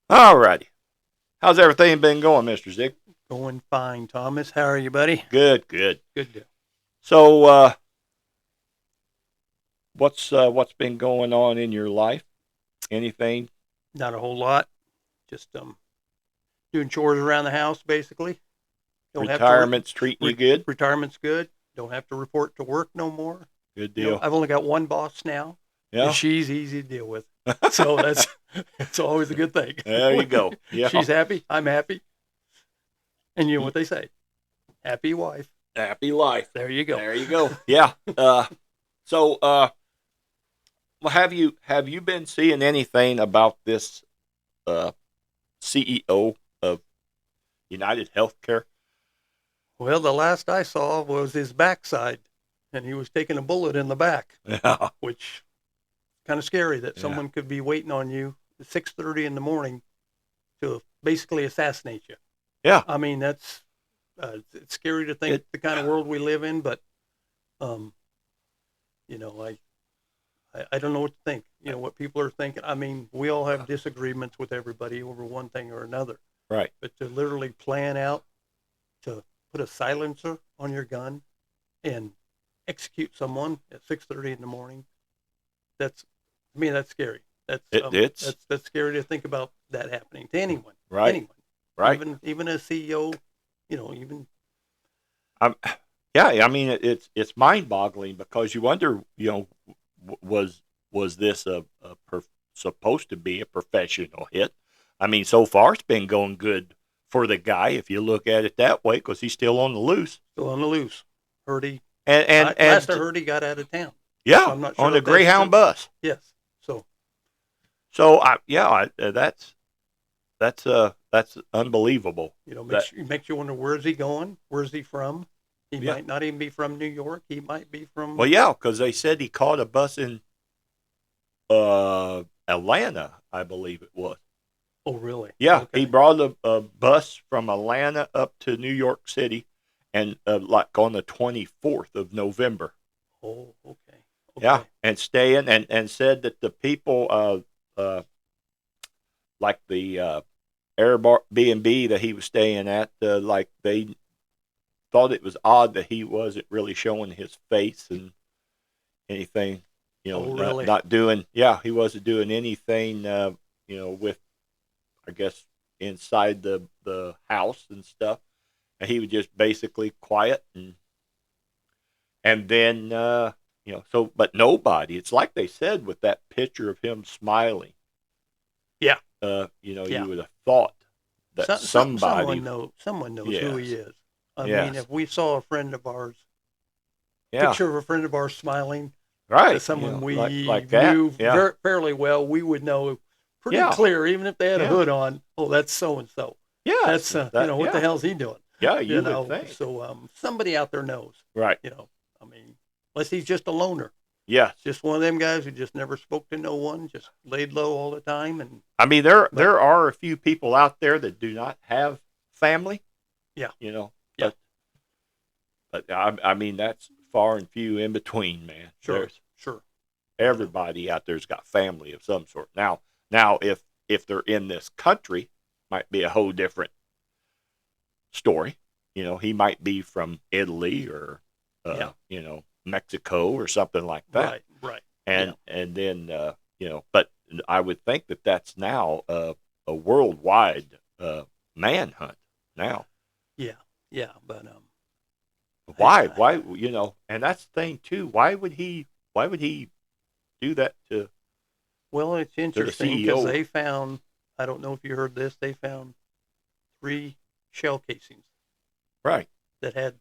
All righty. How's everything been going, Mr. Zig? Going fine, Thomas. How are you, buddy? Good, good. Good deal. So, what's been going on in your life? Anything? Not a whole lot. Just doing chores around the house, basically. Don't have to. Retirement's treating you good? Retirement's good. Don't have to report to work no more. Good deal. I've only got one boss now, Yeah. and she's easy to deal with. So that's always a good thing. There you go. Yeah. She's happy. I'm happy. And you know what they say? Happy wife. Happy life. There you go. There you go. Yeah. So, well, have you been seeing anything about this CEO of United Healthcare? Well, the last I saw was his backside, and he was taking a bullet in the back, Yeah. which kind of scary that Yeah. someone could be waiting on you at 6:30 in the morning to basically assassinate you. Yeah. I mean, that's it's scary to think the kind of world we live in, but um, you know, I don't know what to think. You know what people are thinking. I mean, we all have disagreements with everybody over one thing or another, Right. but to literally plan out to put a silencer on your gun and execute someone at 6:30 in the morning, that's I mean that's scary. That's scary to think about that happening to anyone. Right. Anyone. Right. Even a CEO, even I'm, yeah, I mean it's mind-boggling because you wonder, was this supposed to be a professional hit? I mean, so far it's been going good for the guy if you look at it that way because he's still on the loose. still on the loose. Heard he And last I heard he got out of town. yeah, So I'm not sure on the if that's Greyhound true. bus. Yes. So So that's unbelievable. makes you wonder, where's he going? Where's he from? He Yeah. might not even be from New York. He might be from Well, yeah, because they said he caught a bus in Atlanta, I believe it was. Oh, really? Yeah, Okay. he brought a bus from Atlanta up to New York City, and like on the 24th of November. Oh, okay. Yeah, Okay. and staying and said that the people like the Airbnb that he was staying at, like they thought it was odd that he wasn't really showing his face and anything, Oh, really? not doing. Yeah, he wasn't doing anything, with, I guess, inside the house and stuff. And he was just basically quiet and then so but nobody. It's like they said with that picture of him smiling. Yeah. You would have thought that somebody. Someone knows Yes. who he is. I Yes. mean, if we saw a friend of ours, Yeah. picture of a friend of ours smiling Right. at someone we like that. knew Yeah. fairly well, we would know pretty Yeah. clear, even if they had a Yeah. hood on. Oh, that's so and so. Yeah. That's what yeah. the hell's he doing? Yeah, you would think. So somebody out there knows. Right. I mean, unless he's just a loner, Yes. just one of them guys who just never spoke to no one, just laid low all the time, and I mean, there are a few people out there that do not have family. Yeah. Yeah. Yeah. But I mean, that's far and few in between, man. sure. Everybody out there's got family of some sort. Now, if they're in this country, might be a whole different story. He might be from Italy or Mexico or something like that. Right. And then but I would think that that's now a worldwide manhunt now. Yeah, but Why? And that's the thing too. Why would he do that to? well, it's the interesting because CEO. they found, I don't know if you heard this, they found 3 shell casings Right. that had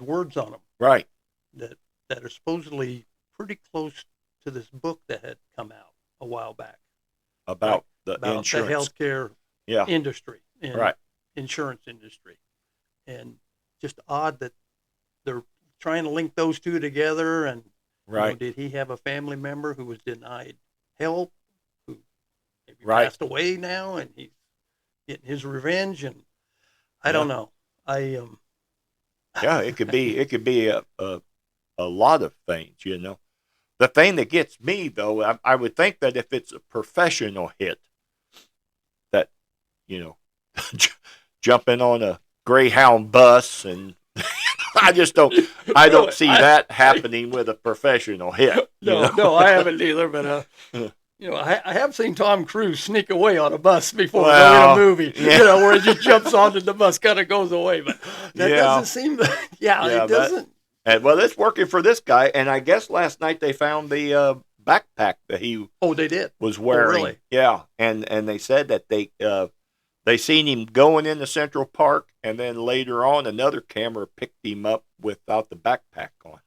words on them Right. that are supposedly pretty close to this book that had come out a while back About the about insurance. the healthcare Yeah. industry and Right. insurance industry, and just odd that they're trying to link those two together. And Right. did he have a family member who was denied help, who maybe Right. passed away now, and he's getting his revenge? And I don't know. Yeah. It could be. It could be a lot of things. The thing that gets me though, I would think that if it's a professional hit, you know, jumping on a Greyhound bus, and I just don't. I don't see that happening with a professional hit. No, I haven't either. But I have seen Tom Cruise sneak away on a bus before in a movie. Yeah. Where he just jumps onto the bus, kind of goes away. But that doesn't seem. It doesn't. Well, it's working for this guy, and I guess last night they found the backpack that he they did was wearing. Really? Yeah, and they said that they seen him going into Central Park, and then later on another camera picked him up without the backpack on.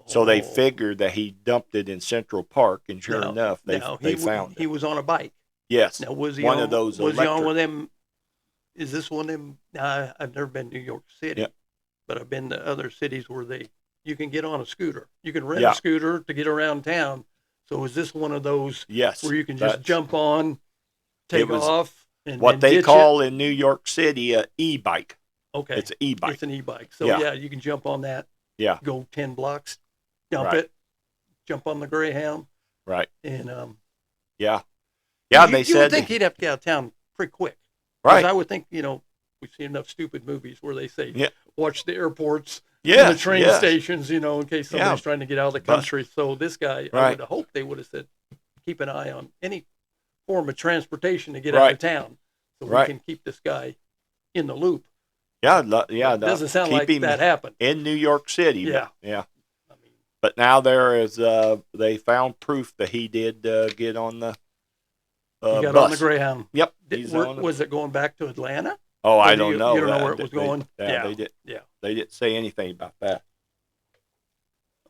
So they figured that he dumped it in Central Park, and sure enough, they found it. He was on a bike. Yes. Now, was he one on, of those? Was he on one of them? Is this one of them? I've never been to New York City, but I've been to other cities where you can get on a scooter. You can rent a scooter to get around town. So is this one of those? Yes. Where you can just jump on, take off, and what they call in New York City an e-bike. Okay. It's an e-bike. It's an e-bike. So you can jump on that. Yeah. Go 10 blocks, dump it, jump on the Greyhound. Right. And yeah, they said you would think he'd have to get out of town pretty quick. Right. I would think we've seen enough stupid movies where they say watch the airports. Yeah, the train stations, in case somebody's trying to get out of the country. So this guy, I would have hoped they would have said, keep an eye on any form of transportation to get out of town, so we can keep this guy in the loop. Yeah. It doesn't sound like that happened in New York City. Yeah. But now there is, they found proof that he did get on the he got bus. on the Greyhound. Yep. Was it going back to Atlanta? Oh, I don't know. You don't know where it was going? They did. Yeah. They didn't say anything about that.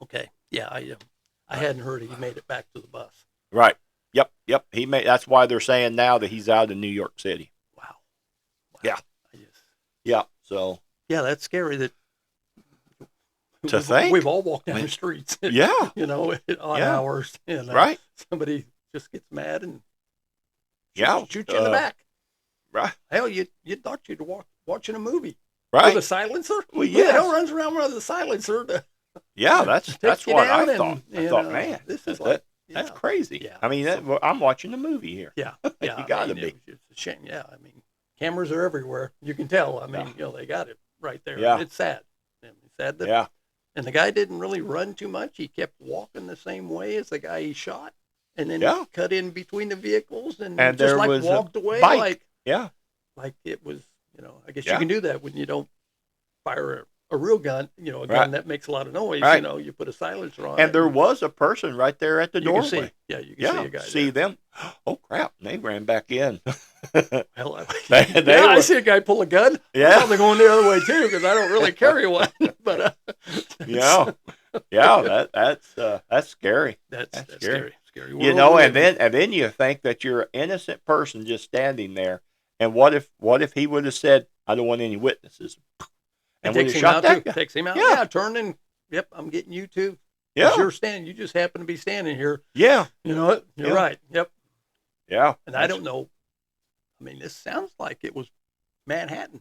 Okay. Yeah, I hadn't heard he made it back to the bus. Right. Yep. That's why they're saying now that he's out in New York City. Wow. Yeah. Yeah. So. Yeah, that's scary. That. To think we've all walked down the streets. Yeah. At odd hours, and somebody just gets mad and shoot you in the back. Right. Hell, you thought you'd watching a movie. Right. With a silencer? Well, Who the hell runs around with a silencer? That's what I thought. I thought, man, this is that's crazy. Yeah. I mean, I'm watching a movie here. Yeah. You got to be. It's a shame. Yeah. I mean, cameras are everywhere. You can tell. I mean, they got it right there. Yeah. It's sad. It's sad that. And the guy didn't really run too much. He kept walking the same way as the guy he shot, and then he cut in between the vehicles and just there was walked away bike. like it was. I guess you can do that when you don't fire a real gun. A gun that makes a lot of noise. Right. You put a silencer on. And there was a person right there at the doorway. You can see a guy. See them. Oh crap! They ran back in. Hell, I see a guy pull a gun. Yeah, I'm probably going the other way too because I don't really carry one. But that's scary. That's scary. Scary. And then you think that you're an innocent person just standing there, and what if he would have said, "I don't want any witnesses," and takes him out too. Takes him out. Yeah, turn in. Yep, I'm getting you too. Yeah, you're standing. You just happen to be standing here. Yeah, you know what? You're right. Yep. Yeah, and I don't know. I mean, this sounds like it was Manhattan,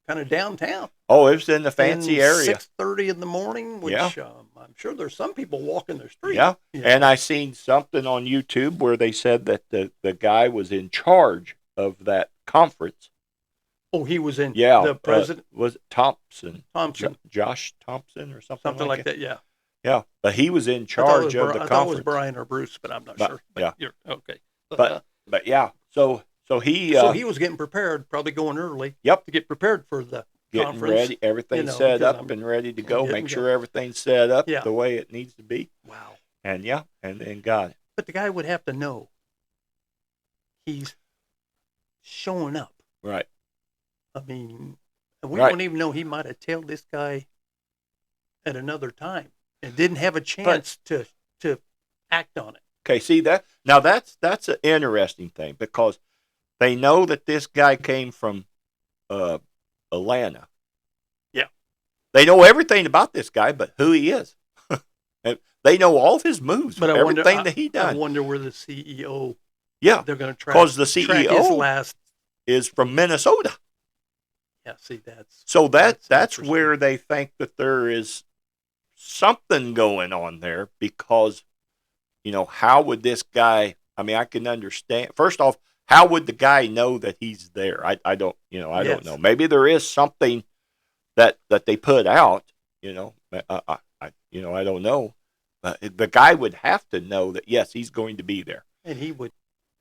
kind of downtown. Oh, it was in the fancy area. 6:30 in the morning, which I'm sure there's some people walking the street. Yeah, and I seen something on YouTube where they said that the guy was in charge of that conference. Oh, he was in. Yeah, the president was it Thompson, Josh Thompson, or something like that. Yeah, yeah, but he was in charge of the conference. I thought it was Brian or Bruce, but I'm not sure. But you're okay. But yeah, so he was getting prepared, probably going early. Yep, to get prepared for the conference. Ready, everything set up and ready to go. Make sure everything's set up the way it needs to be. Wow. And and then got it. But the guy would have to know he's showing up. Right. I mean, we don't even know, he might have tailed this guy at another time and didn't have a chance to act on it. Okay, see that? Now that's an interesting thing because they know that this guy came from Atlanta. Yeah. They know everything about this guy, but who he is. They know all of his moves, but everything that he done. I wonder where the CEO. Yeah, they're going to track. Because the CEO last is from Minnesota. Yeah, see that's where they think that there is something going on there because, how would this guy? I mean, I can understand. First off, how would the guy know that he's there? I don't, I don't Yes. know. Maybe there is something that they put out, I don't know. But the guy would have to know that, yes, he's going to be there. And he would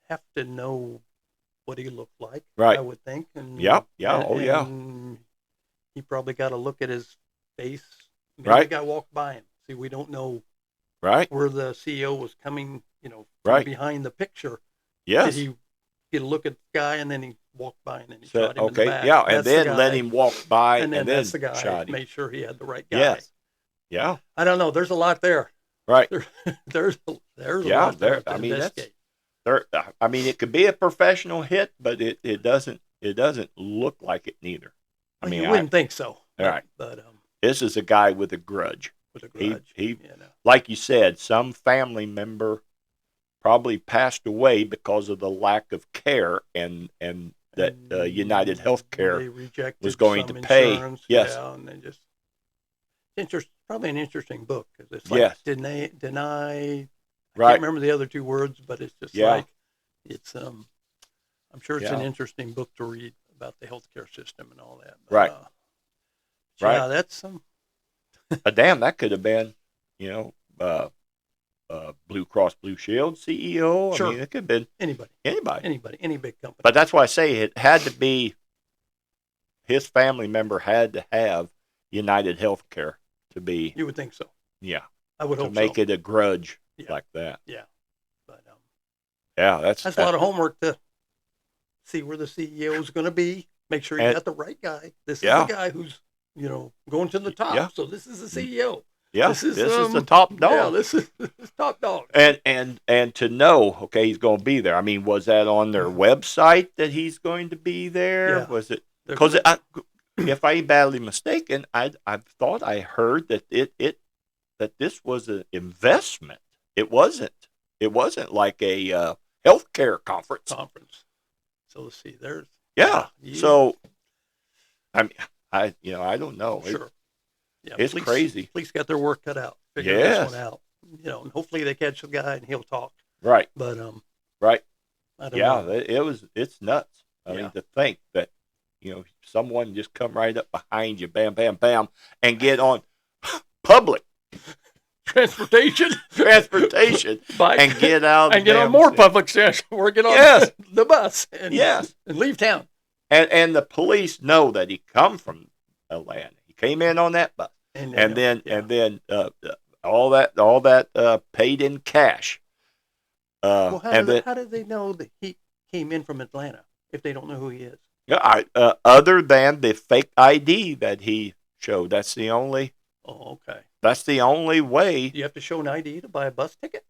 have to know what he looked like, Right. I would think. And Yeah. and he probably got to look at his face. Maybe Right. the guy walked by him. See, we don't know Right. where the CEO was coming, from Right. behind the picture. Yes. Did he get a look at the guy and then he walked by and then he So, shot him in okay. the back? Yeah. And That's the then let guy. him walk by And then that's the guy. shot him. Made sure he had the right guy. Yes. Yeah. I don't know. There's a lot there. Right. There's a Yeah, lot there. I To mean, investigate. I mean, it could be a professional hit, but it doesn't look like it neither. I Well, mean, you wouldn't think so. Right. But this is a guy with a grudge. with a grudge. He you know. like you said, some family member probably passed away because of the lack of care and that United They Healthcare rejected was going some to pay. insurance, Yes. yeah, and they just probably an interesting book because it's Yes. like deny. I Right. can't remember the other two words, but it's just Yeah. like it's. I'm sure it's an Yeah. interesting book to read about the healthcare system and all that. Right. Right. Yeah, that's some. damn, that could have been, Blue Cross Blue Shield CEO. Sure. I mean, it could have been Anybody, anybody. any big company. But that's why I say it had to be his family member had to have United Healthcare to be, you would think so. yeah, I would to hope make so. it a grudge Yeah. like that. But Yeah, that's a lot of homework to see where the CEO is going to be. Make sure you And- got the right guy. This is Yeah. the guy who's going to the top. Yeah. So this is the CEO. Yeah, this is, the top dog. Yeah, this is top dog. And to know, okay, he's going to be there. I mean, was that on their website that he's going to be there? Yeah. Was it? They're Because gonna- if I ain't badly mistaken, I thought I heard that that this was an investment. It wasn't. It wasn't like a healthcare conference. So let's see. There's Yeah. you- So, I mean, I don't know. sure. Yeah, It's crazy. Police got their work cut out. Figure Yes. this one out. And hopefully they catch the guy and he'll talk. Right. But Right. I don't Yeah. know. It's nuts. I Yeah. mean, to think that someone just come right up behind you, bam, bam, bam, and get on public Transportation, transportation bike, and get out of and get on damn more city. public transit. We're getting on Yes. the bus and Yes. and leave town. And the police know that he come from Atlanta. He came in on that bus, and then all that paid in cash. Well, And then how did they know that he came in from Atlanta if they don't know who he is? other than the fake ID that he showed, that's the only Oh, okay. way. Do you have to show an ID to buy a bus ticket?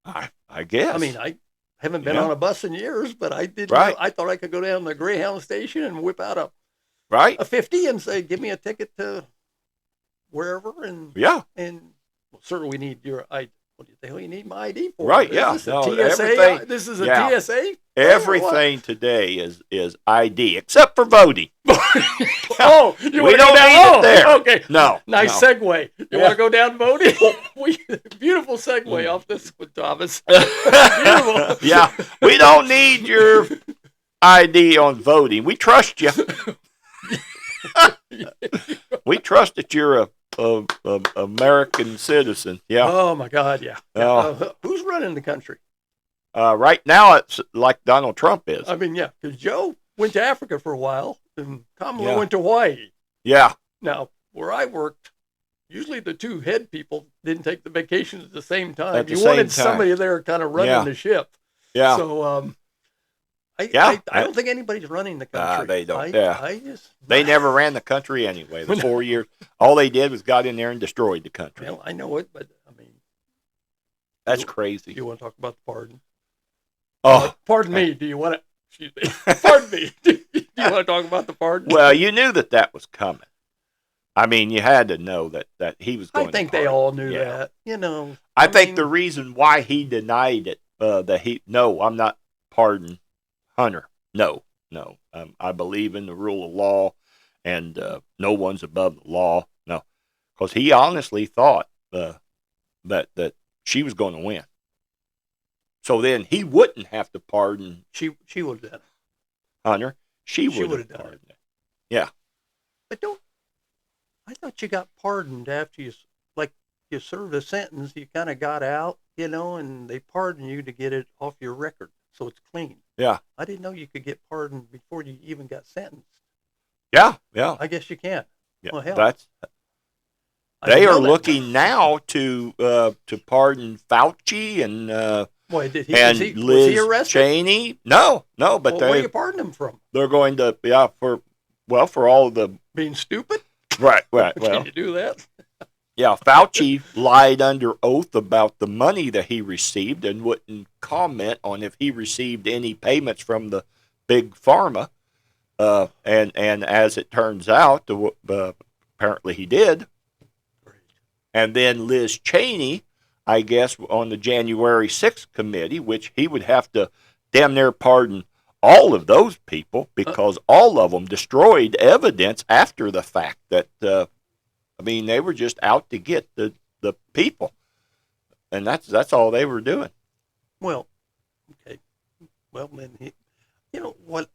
I guess. I mean, I haven't been Yeah. on a bus in years, but I did. Right. I thought I could go down to the Greyhound station and whip out right? a 50 and say, "Give me a ticket to wherever." And Yeah. well, sir, we need your ID. What the hell you need my ID for? Right, Is yeah. this a No, TSA? everything- This is a yeah. TSA. Everything today is ID except for voting. Oh, We you want to don't go down? need it Oh, there. okay. No. Nice no. segue. You Yeah. want to go down voting? Beautiful segue off this one, Thomas. Beautiful. Yeah. We don't need your ID on voting. We trust you. We trust that you're a American citizen. Yeah. Oh my God, yeah. Oh. Who's running the country? Right now, it's like Donald Trump is. I mean, yeah, because Joe went to Africa for a while, and Kamala Yeah. went to Hawaii. Yeah. Now, where I worked, usually the two head people didn't take the vacations at the same time. At the You same wanted time. somebody there kind of running Yeah. the ship. Yeah. So, Yeah. I don't think anybody's running the country. they don't. I, Yeah. I just They never ran the country anyway. The 4 years, all they did was got in there and destroyed the country. Well, I know it, but I mean, That's do crazy. you want to talk about the pardon? Oh, Pardon me. Do you want to? Excuse me. Pardon me. Do you want to talk about the pardon? well, you knew that was coming. I mean, you had to know that he was going I think to they pardon. all knew Yeah. that. You know. I think mean, the reason why he denied it, no, I'm not pardon Hunter. No. I believe in the rule of law, and no one's above the law. No, because he honestly thought that she was going to win. So then he wouldn't have to pardon She would have done it. Hunter. She She would would've have done pardoned it. Yeah. But I thought you got pardoned after you served a sentence, you kind of got out, and they pardon you to get it off your record, so it's clean. Yeah. I didn't know you could get pardoned before you even got sentenced. Yeah. Yeah. I guess you can. Yeah. Well, hell, That's I they didn't are know that. looking now to pardon Fauci and Boy, was Liz he arrested? Cheney. No, but Well, where you pardon him from? they're going to for all the Being stupid? right. Can Well, you do that? yeah, Fauci lied under oath about the money that he received and wouldn't comment on if he received any payments from the big pharma. And as it turns out, apparently he did. Great. And then Liz Cheney, I guess, on the January 6th committee, which he would have to damn near pardon all of those people because all of them destroyed evidence after the fact that, they were just out to get the people. And that's all they were doing. Well, okay. Well, then you know what?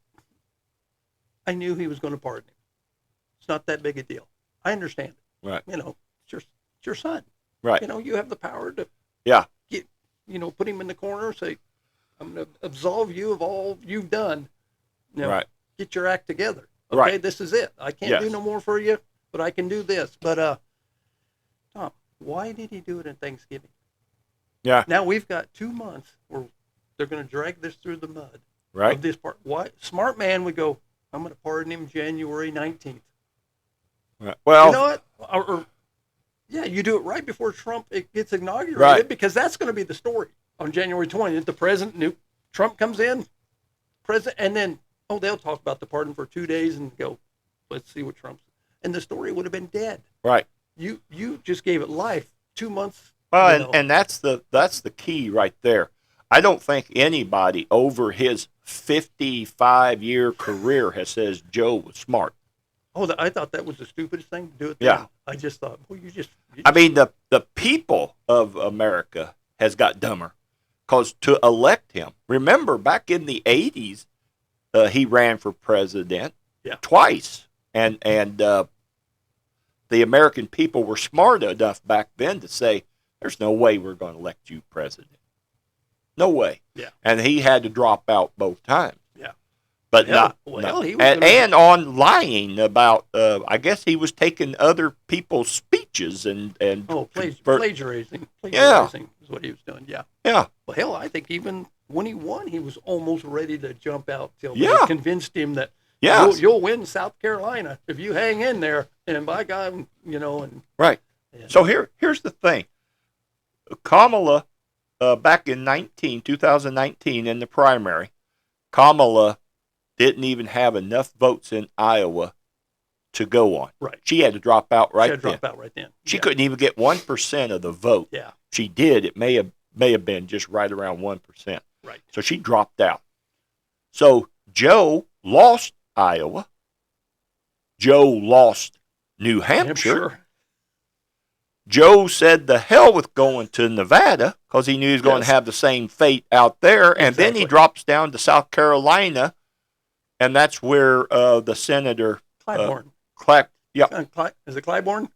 I knew he was going to pardon him. It's not that big a deal. I understand it. Right. It's your son. Right. You have the power to Yeah. get, put him in the corner, say, I'm going to absolve you of all you've done. Right. Get your act together. Okay, Right. This is it. I can't do no more for you, but I can do this. But, Tom, why did he do it on Thanksgiving? Yeah. Now we've got 2 months where they're going to drag this through the mud. Right. Of this part. Why? Smart man would go, I'm going to pardon him January 19th. Right. Well, You know what? Yeah, you do it right before Trump gets inaugurated Right. because that's going to be the story on January 20th. The president, Trump comes in, and then, they'll talk about the pardon for 2 days and go, let's see what Trump's. And the story would have been dead. right. You just gave it life. 2 months. Well, and that's the key right there. I don't think anybody over his 55-year career has says Joe was smart. I thought that was the stupidest thing to do it. Yeah. Then. I just thought, The people of America has got dumber because to elect him, remember back in the 80s, he ran for president twice. And the American people were smart enough back then to say, there's no way we're going to elect you president. No way. Yeah. And he had to drop out both times. Yeah. But Well, not. he was And on lying about, I guess he was taking other people's speeches and plagiarizing. Yeah. Is what he was doing. Yeah. Yeah. Well, hell, I think even when he won, he was almost ready to jump out till they Yeah. convinced him that Yes. you'll win South Carolina if you hang in there. And by God, and Right. and- So here's the thing. Kamala, back in 2019 in the primary, Kamala didn't even have enough votes in Iowa to go on. Right. She had to drop out She right had then. dropped out right then. She Yeah. couldn't even get 1% of the vote. Yeah. She did. It may have been just right around 1%. Right. So she dropped out. So Joe lost Iowa. Joe lost New Hampshire. Joe said the hell with going to Nevada because he knew he was going Yes. to have the same fate out there. And then he Exactly. drops down to South Carolina, and that's where the senator Clyburn. Is it Clyburn?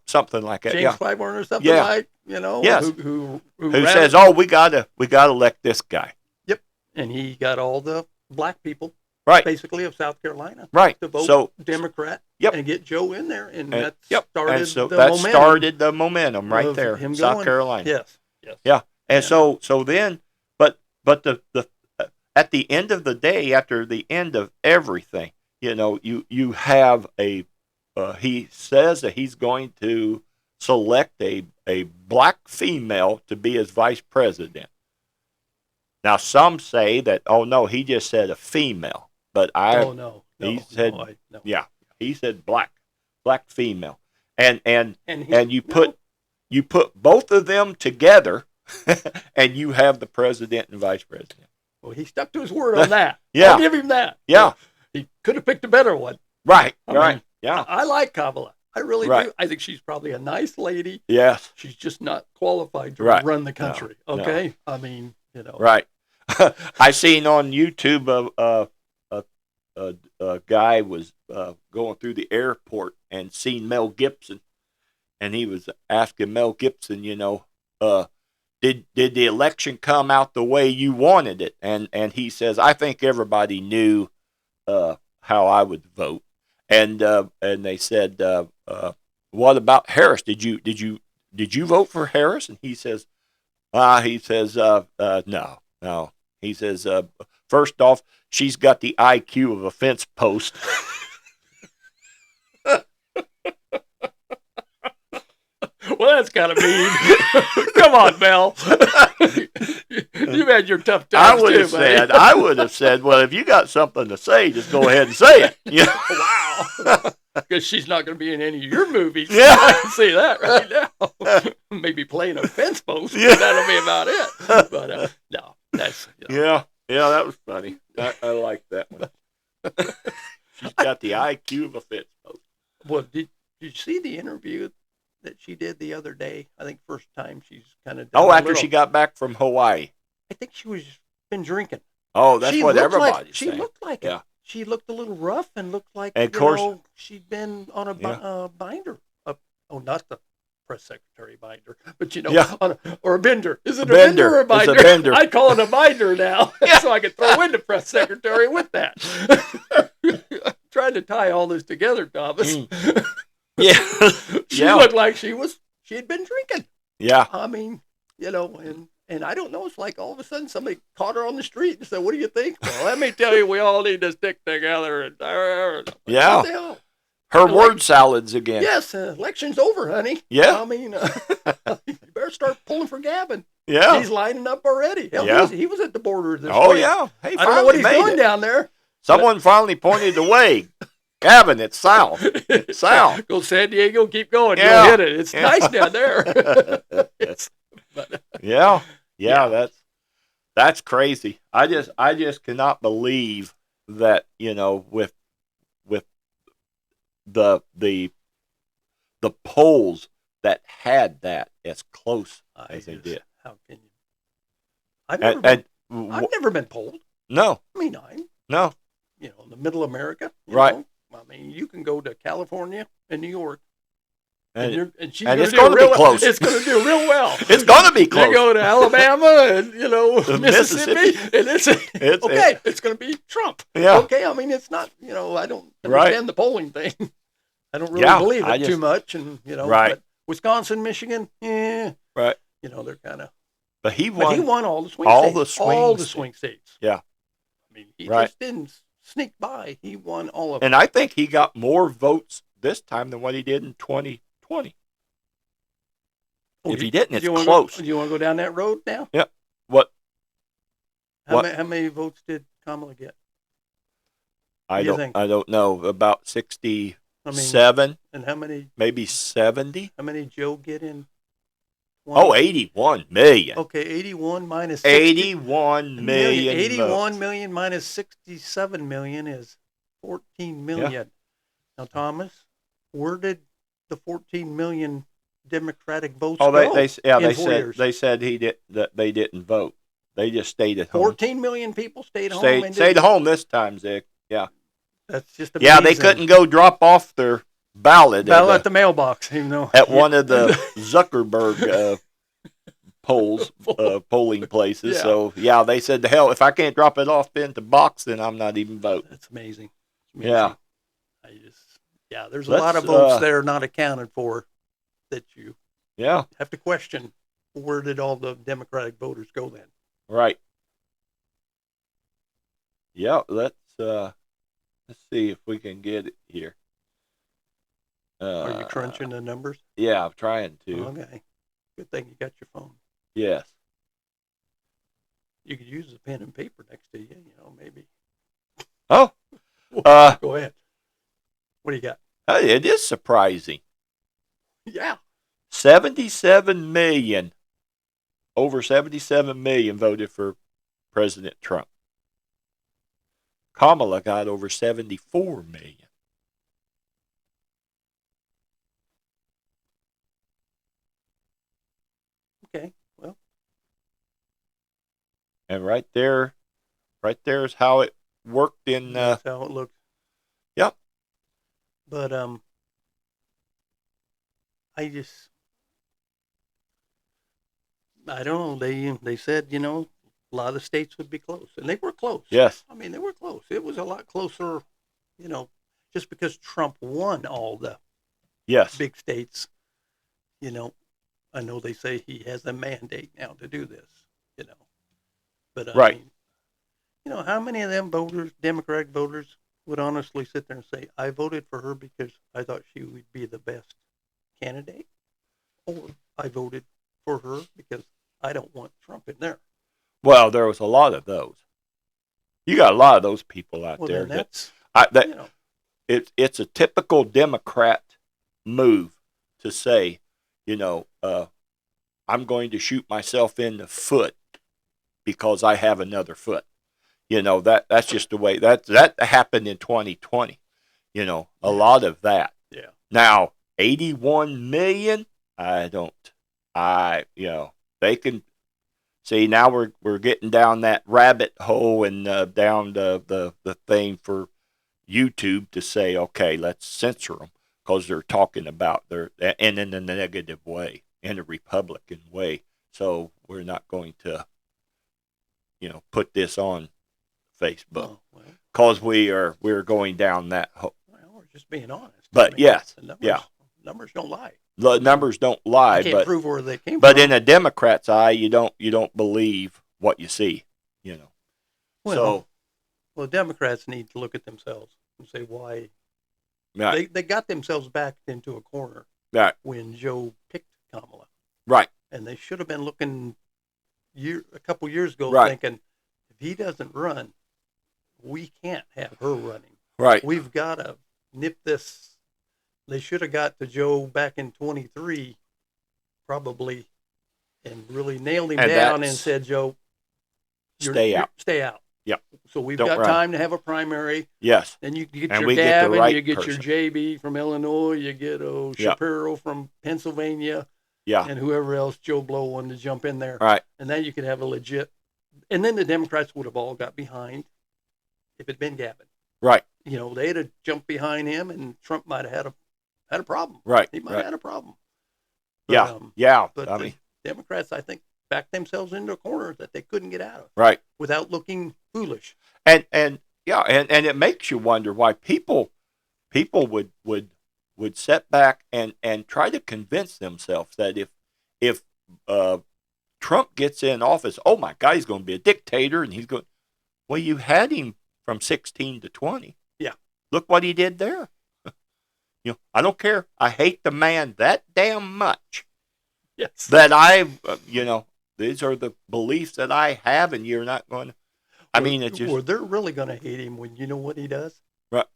something like that. James Yeah, Clyburn or something Yeah. like, Yes. who who says, "Oh, we gotta elect this guy." and he got all the black people Right, basically of South Carolina right. to vote So Democrat Yep. and get Joe in there, and And- that yep. started and so the that momentum. started the momentum right of there, him South going. Carolina. Yes. And Yeah. so then, but the at the end of the day, after the end of everything, you have he says that he's going to select a black female to be his vice president. Now some say that, oh no, he just said a female, but No. he said- No. yeah, he said black female, and And you put both of them together, and you have the president and vice president. Well, he stuck to his word on that. Yeah. I'll give him that. Yeah. He could have picked a better one. Right, I right, mean, yeah, I like Kamala. I really Right. do. I think she's probably a nice lady. yes, She's just not qualified to Right. run the country. No. Okay. I mean, You know, Right. I seen on YouTube a guy was going through the airport and seen Mel Gibson, and he was asking Mel Gibson, uh, did the election come out the way you wanted it? And he says, I think everybody knew how I would vote. And they said, what about Harris? Did you vote for Harris? And he says, no, no. He says, first off, she's got the IQ of a fence post. well, that's kind of mean. Come on, Mel. You've had your tough times too, buddy. I would have said, well, if you got something to say, just go ahead and say it. Yeah. Wow. Because she's not going to be in any of your movies. Yeah. I can see that right now. Maybe playing a fence post. Yeah. That'll be about it. But no, that's Yeah, that was funny. I like that one. She's got the IQ of a fence post. Well, did you see the interview that she did the other day? I think first time she's kind of After she got back from Hawaii. I think she was been drinking. Oh, that's what everybody's saying. She looked like it. She looked a little rough and looked like, and of course, she'd been on a binder. Not the press secretary binder, but or a bender. Is it a bender or a binder? It's a bender. I call it a binder now, so I can throw in the press secretary with that. Trying to tie all this together, Thomas. Yeah. She looked like she had been drinking. Yeah. I mean, and I don't know, it's like all of a sudden somebody caught her on the street and said, what do you think? Well, let me tell you, we all need to stick together. And yeah. What the hell? Her word salads again. Yes, election's over, honey. Yeah. I mean, you better start pulling for Gavin. Yeah. He's lining up already. Hell, yeah. he was at the border this week. Yeah. Hey, I don't know what he's doing down there. Someone finally pointed the way. Gavin, it's south. It's south. Go San Diego, keep going. You'll hit it. It's nice down there. Yeah, that's crazy. I just cannot believe that, with the polls that had that as close as they did. How can you? I've never been polled. No. I mean, no. In the middle of America. Right. I mean, you can go to California and New York. And she's it's going to be close. It's going to do real well. It's going to be close. You go to Alabama and Mississippi, and it's going to be Trump. Yeah. Okay, I mean it's not. I don't understand the polling thing. I don't really believe it too much, and Right. But Wisconsin, Michigan, Right. They're kind of. But he won all the swing states. All the swing states. Yeah. I mean, he just didn't sneak by. He won all of them. And I think he got more votes this time than what he did in 2020. If he didn't, it's close. Do you want to go down that road now? Yeah. What? How many votes did Kamala get? I don't know. About 67. And how many? Maybe 70. How many Joe get in? 81 million. Okay, 81 minus 60, 81 million. 81 million minus 67 million is 14 million. Yeah. Now, Thomas, where did the 14 million Democratic votes go? They said they didn't vote. They just stayed at home. 14 million people stayed home. Stayed home this time, Zach. Yeah. That's just amazing. Yeah, they couldn't go drop off their ballot at the mailbox, at one of the Zuckerberg polling places. Yeah. So they said, to hell, if I can't drop it off in the box, then I'm not even voting. That's amazing. Yeah. There's a lot of votes there not accounted for that you have to question. Where did all the Democratic voters go then? Right. Yeah, let's see if we can get it here. Are you crunching the numbers? Yeah, I'm trying to. Okay. Good thing you got your phone. Yes. You could use a pen and paper next to you, maybe. Oh. Go ahead. What do you got? It is surprising. Yeah. 77 million. Over 77 million voted for President Trump. Kamala got over 74 million. Okay, well, And right there is how it worked in. That's how it looked. Yep. But I just I don't know. They said a lot of states would be close, and they were close. Yes. I mean, they were close. It was a lot closer, you know, just because Trump won all the Yes. big states. You know, I know they say he has a mandate now to do this. You know, but Right. mean, how many of them voters, Democratic voters, would honestly sit there and say, "I voted for her because I thought she would be the best candidate," or "I voted for her because I don't want Trump in there." Well, there was a lot of those. You got a lot of those people out Well, there then that's that you know, it's a typical Democrat move to say, I'm going to shoot myself in the foot because I have another foot. That's just the way that happened in 2020. A lot of that. yeah. Now, 81 million, I don't. They can see now we're getting down that rabbit hole and down the thing for YouTube to say, okay, let's censor them because they're talking about and in a negative way, in a Republican way. So we're not going to, put this on Facebook because we're going down that hole. Well, we're just being honest. But yes, numbers don't lie. The numbers don't lie, you can't prove where they came but from. in a Democrat's eye, you don't believe what you see. Well, Democrats need to look at themselves and say why right, they got themselves backed into a corner right, when Joe picked Kamala, right, and they should have been looking a couple years ago, right, thinking if he doesn't run, we can't have her running. right. We've got to nip this. They should have got to Joe back in 23, probably, and really nailed him down and said, Joe, stay out. Stay out. Yep. So we've Don't got run. time to have a primary. Yes. Then you get And your we get Gavin, the right you get person. your JB from Illinois, you get Shapiro from Pennsylvania, Yeah. and whoever else Joe Blow wanted to jump in there. All right. And then you could have a legit. And then the Democrats would have all got behind if it'd been Gavin. Right. They'd have jumped behind him, and Trump might have had a problem. Right. He might have had a problem. But, But I the mean, Democrats, I think, backed themselves into a corner that they couldn't get out of. Right. Without looking foolish. And it makes you wonder why people would sit back and try to convince themselves that if Trump gets in office, oh my God, he's going to be a dictator, and he's going. Well, you had him from 16 to 20. Yeah. Look what he did there. I don't care. I hate the man that damn much. Yes. That these are the beliefs that I have, and you're not going to. I mean, it's just. Or they're really going to hate him when you know what he does? Right.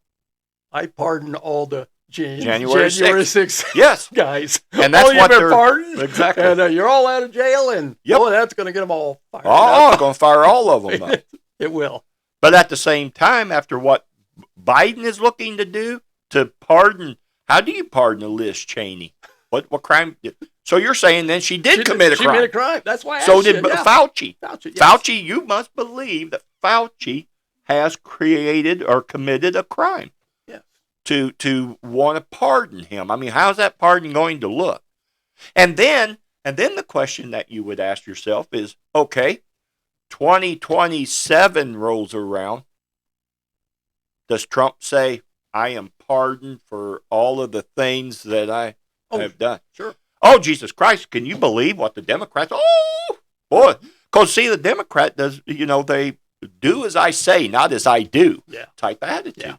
I pardon all the January 6th yes. guys. And that's what they're pardoned. Exactly. And you're all out of jail, and that's going to get them all fired up. Going to fire all of them up. It will. But at the same time, after what Biden is looking to do, to pardon, how do you pardon Liz Cheney? What crime? So you're saying then she did commit a crime? She committed a crime. That's why I so asked did you. Fauci. Fauci, yes. Fauci, you must believe that Fauci has created or committed a crime. Yes. To want to pardon him. I mean, how's that pardon going to look? And then the question that you would ask yourself is, okay, 2027 rolls around. Does Trump say, I am pardoned for all of the things that I have done? Sure. Oh, Jesus Christ, can you believe what the Democrats, boy, because see, the Democrat does, they do as I say, not as I do type attitude. Yeah.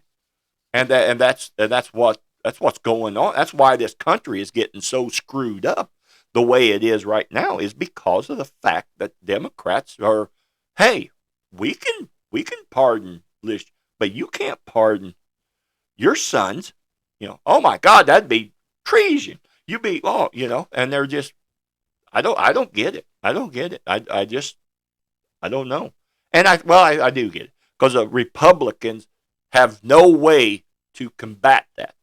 And that's what's going on. That's why this country is getting so screwed up the way it is right now, is because of the fact that Democrats are, hey, we can pardon Liz, but you can't pardon your sons. Oh my God, that'd be treason. You'd be, and they're just, I don't get it. I don't get it. I don't know. And I do get it, because the Republicans have no way to combat that.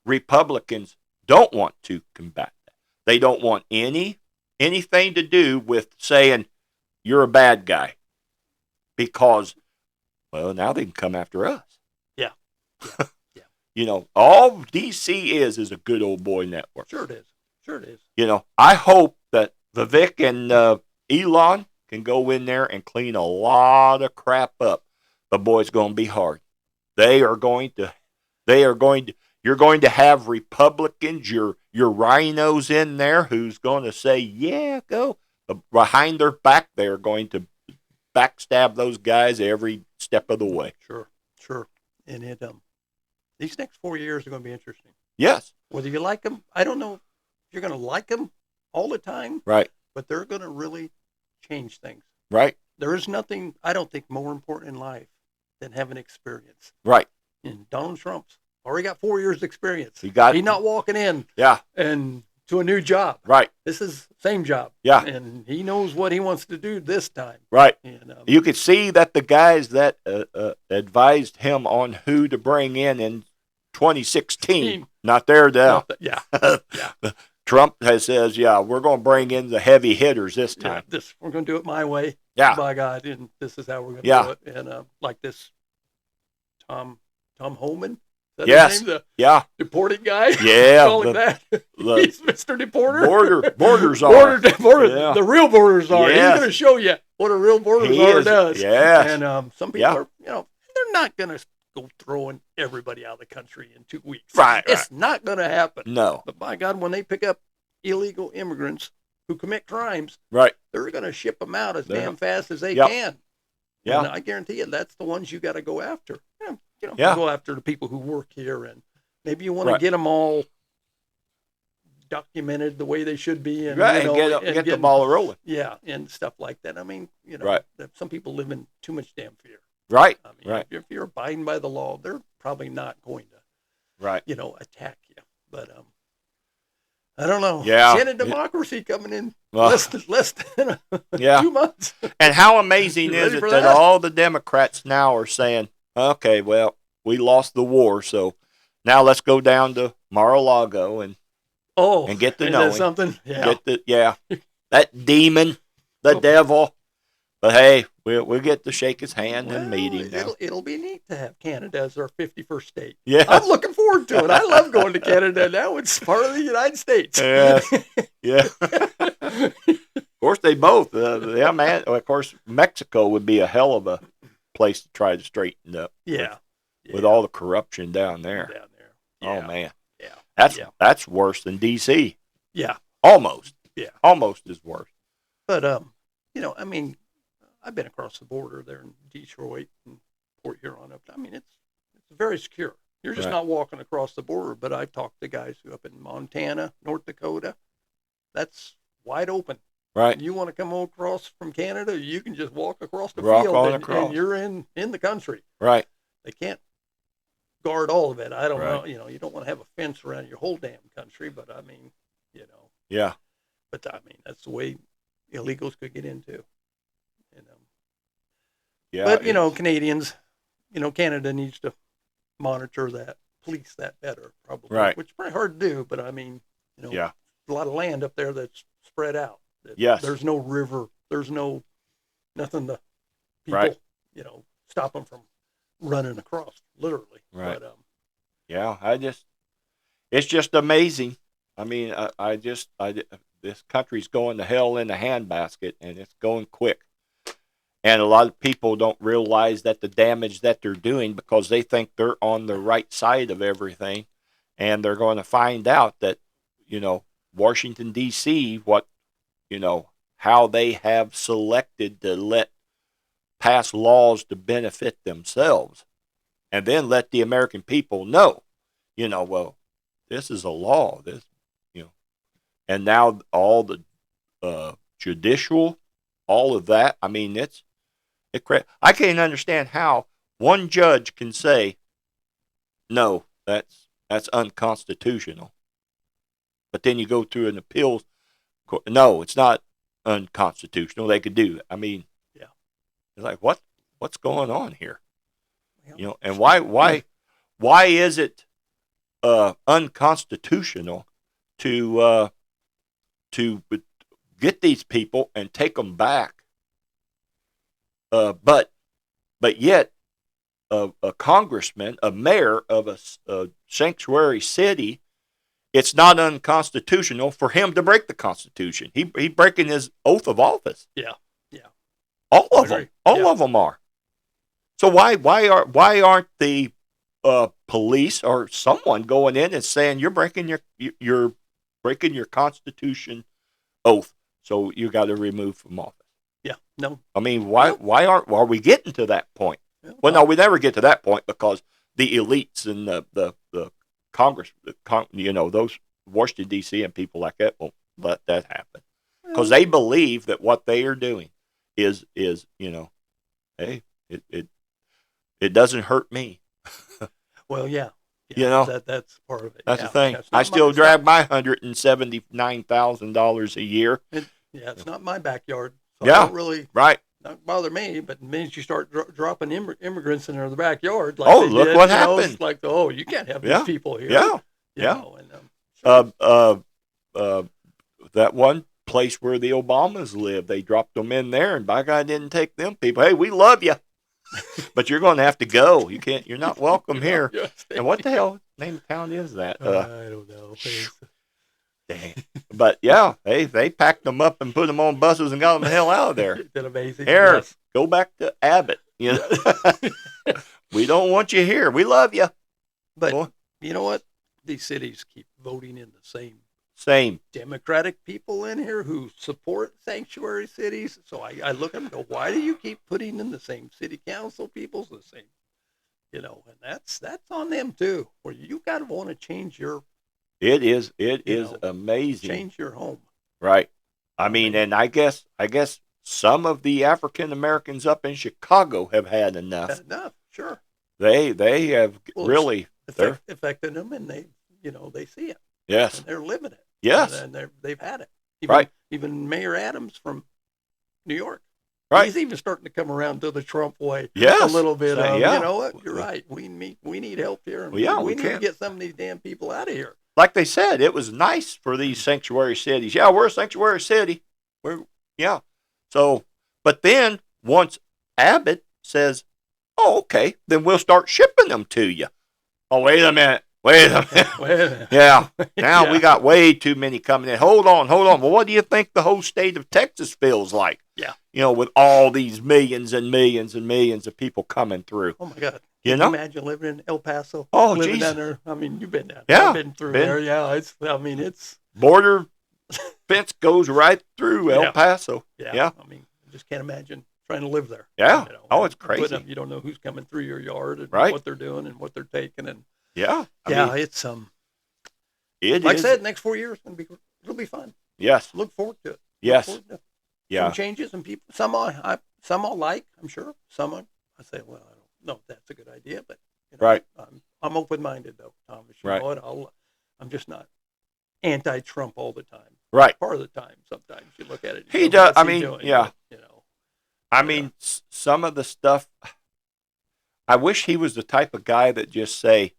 Republicans don't want to combat that. They don't want anything to do with saying you're a bad guy. because, well, now they can come after us. Yeah. Yeah. You know, all DC is a good old boy network. Sure it is. Sure it is. You know, I hope that Vivek and Elon can go in there and clean a lot of crap up. The boy's going to be hard. You're going to have Republicans, your rhinos in there who's going to say, yeah, go. But behind their back, they're going to backstab those guys every step of the way. Sure. And these next 4 years are going to be interesting. Yes. Whether you like them, I don't know if you're going to like them all the time. Right. But they're going to really change things. Right. There is nothing, I don't think, more important in life than having experience. Right. And Donald Trump's already got 4 years experience. He's not walking in and to a new job. Right. This is same job. Yeah. And he knows what he wants to do this time. Right. And, you could see that the guys that advised him on who to bring in 2016, not there now. Yeah. Trump says, we're going to bring in the heavy hitters this time. We're going to do it my way. Yeah. By God. And this is how we're going to do it. And like this Tom Homan. Yes. The deporting guy. Yeah. Call him that. He's Mr. Deporter. Border czar. Yeah. The real border czar. Yes. He's going to show you what a real border czar does. Yes. And some people are, they're not going to go throwing everybody out of the country in 2 weeks. Right. It's not going to happen. No. But by God, when they pick up illegal immigrants who commit crimes, right, they're going to ship them out as damn fast as they can. Yeah. And I guarantee you, that's the ones you got to go after. Go after the people who work here, and maybe you want to get them all documented the way they should be, and get the ball rolling. Yeah, and stuff like that. I mean, some people live in too much damn fear. Right. I mean, if you're abiding by the law, they're probably not going to, attack you. But I don't know. Yeah. Senate democracy coming in less than 2 months. And how amazing is it that all the Democrats now are saying, okay, well, we lost the war, so now let's go down to Mar-a-Lago and get to know something. Yeah. That demon, the devil. But hey, we'll get to shake his hand and meet him now. It'll be neat to have Canada as our 51st state. Yeah. I'm looking forward to it. I love going to Canada now. It's part of the United States. Yeah. Of course, they both. Man. Of course, Mexico would be a hell of a place to try to straighten up. Yeah. With all the corruption down there. Yeah. Oh man. Yeah. That's worse than DC. Yeah. Almost. Yeah. Almost is worse. But I mean, I've been across the border there in Detroit and Port Huron up. I mean, it's very secure. You're just not walking across the border. But I've talked to guys who up in Montana, North Dakota. That's wide open. Right. You want to come across from Canada, you can just walk across the field and you're in the country. Right. They can't guard all of it. I don't know. You don't want to have a fence around your whole damn country, but I mean, Yeah. But I mean, that's the way illegals could get into. Yeah. But Canadians, Canada needs to monitor that, police that better, probably. Right. Which is pretty hard to do, but I mean, a lot of land up there that's spread out. Yes. There's no river. There's nothing to people, stop them from running across, literally. Right. But, it's just amazing. I mean, this country's going to hell in a handbasket, and it's going quick. And a lot of people don't realize that the damage that they're doing because they think they're on the right side of everything. And they're going to find out that, Washington, D.C., how they have selected to pass laws to benefit themselves. And then let the American people know, well, this is a law. And now all the judicial, all of that, I mean, I can't understand how one judge can say, no, that's unconstitutional. But then you go through an appeals court. No, it's not unconstitutional. They could do it. I mean, it's like, what's going on here? And why is it unconstitutional to get these people and take them back? But but yet a congressman, a mayor of a sanctuary city, it's not unconstitutional for him to break the Constitution. He breaking his oath of office. Yeah. Yeah. All I of them. agree. All Yeah. of them are. So why aren't the police or someone going in and saying you're breaking your Constitution oath, so you got to remove from office? Yeah. No. I mean, are we getting to that point? Yeah. Well, no, we never get to that point because the elites and the Congress, those Washington D.C. and people like that won't let that happen because they believe that what they are doing is hey, it doesn't hurt me. Well, yeah. That's part of it. That's yeah. the thing. That's I not still drive my $179,000 a year. It's not my backyard. So Yeah. it don't really Right. not bother me. But the minute you start dropping immigrants in their backyard, like Oh, they look did, what it's happened. like, oh, you can't have Yeah. these people here. Yeah. You Yeah. know, and, sure. That one place where the Obamas live, they dropped them in there, and by God, didn't take them people. Hey, we love you, but you're going to have to go. You can't. You're not welcome here. And what the hell name of town is that? I don't know. Dang. But yeah, they packed them up and put them on buses and got them the hell out of there. Isn't that amazing? Here, Yes. go back to Abbott. You know, we don't want you here. We love you. But Boy. you know what? These cities keep voting in the Same. Democratic people in here who support sanctuary cities. So I look at them and go, why do you keep putting in the same city council peoples, the same, and that's on them too, where you got to want to change your It is know, amazing. home. Right. I mean, and I guess some of the African Americans up in Chicago have had enough. Enough, sure. They have Well, really affecting them, and they see it, yes. and they're living it. Yes. And they've had it. Right. Even Mayor Adams from New York. Right. He's even starting to come around to the Trump way. Yes. A little bit. Yeah. You know what? You're right. We need help here. And Well, yeah, we we need to can't. get some of these damn people out of here. Like they said, it was nice for these sanctuary cities. Yeah, we're a sanctuary city. So, but then once Abbott says, "Oh, okay," then we'll start shipping them to you. Oh, wait a minute. Well, Yeah. Now Yeah. we got way too many coming in. Hold on. Well, what do you think the whole state of Texas feels like? Yeah. With all these millions and millions and millions of people coming through. oh my God. You Can know? imagine living in El Paso? Oh, living Jesus. down there. I mean, you've been down. Yeah, I've been through been. there. Yeah. It's Border fence goes right through El Yeah. Paso. yeah. Yeah. I mean, I just can't imagine trying to live there. Yeah. Oh, it's Putting crazy. up, you don't know who's coming through your yard and Right. what they're doing and what they're taking and Yeah. I yeah, mean, it's it like is. I said, next 4 years it'll be fun. Yes. Look forward to it. Yes. Look forward to Yeah. some changes and people. Some I'll like. I'm sure. Some I say, well, I don't know if that's a good idea, but Right. I'm open minded though, Thomas. You Right. know what? I'm just not anti-Trump all the time. Right. Part of the time, sometimes you look at it. He you does- what's I he mean, doing? yeah. But, I mean, some of the stuff, I wish he was the type of guy that just say,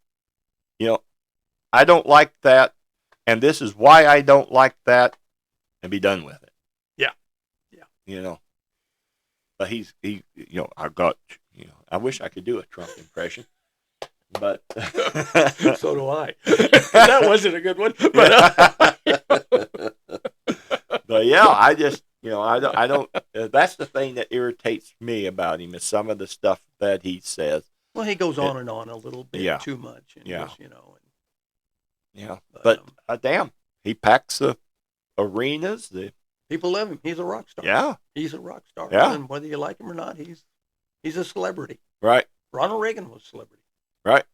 I don't like that, and this is why I don't like that, and be done with it. Yeah. But I wish I could do a Trump impression, but so do I. That wasn't a good one, but But yeah, I just, I don't. That's the thing that irritates me about him is some of the stuff that he says. well, he goes on and on a little bit Yeah. too much, and Yeah. just, Yeah, But, but damn, he packs the arenas. people love him. He's a rock star. Yeah, He's a rock star. Yeah. And whether you like him or not, he's a celebrity. right, Ronald Reagan was a celebrity. Right.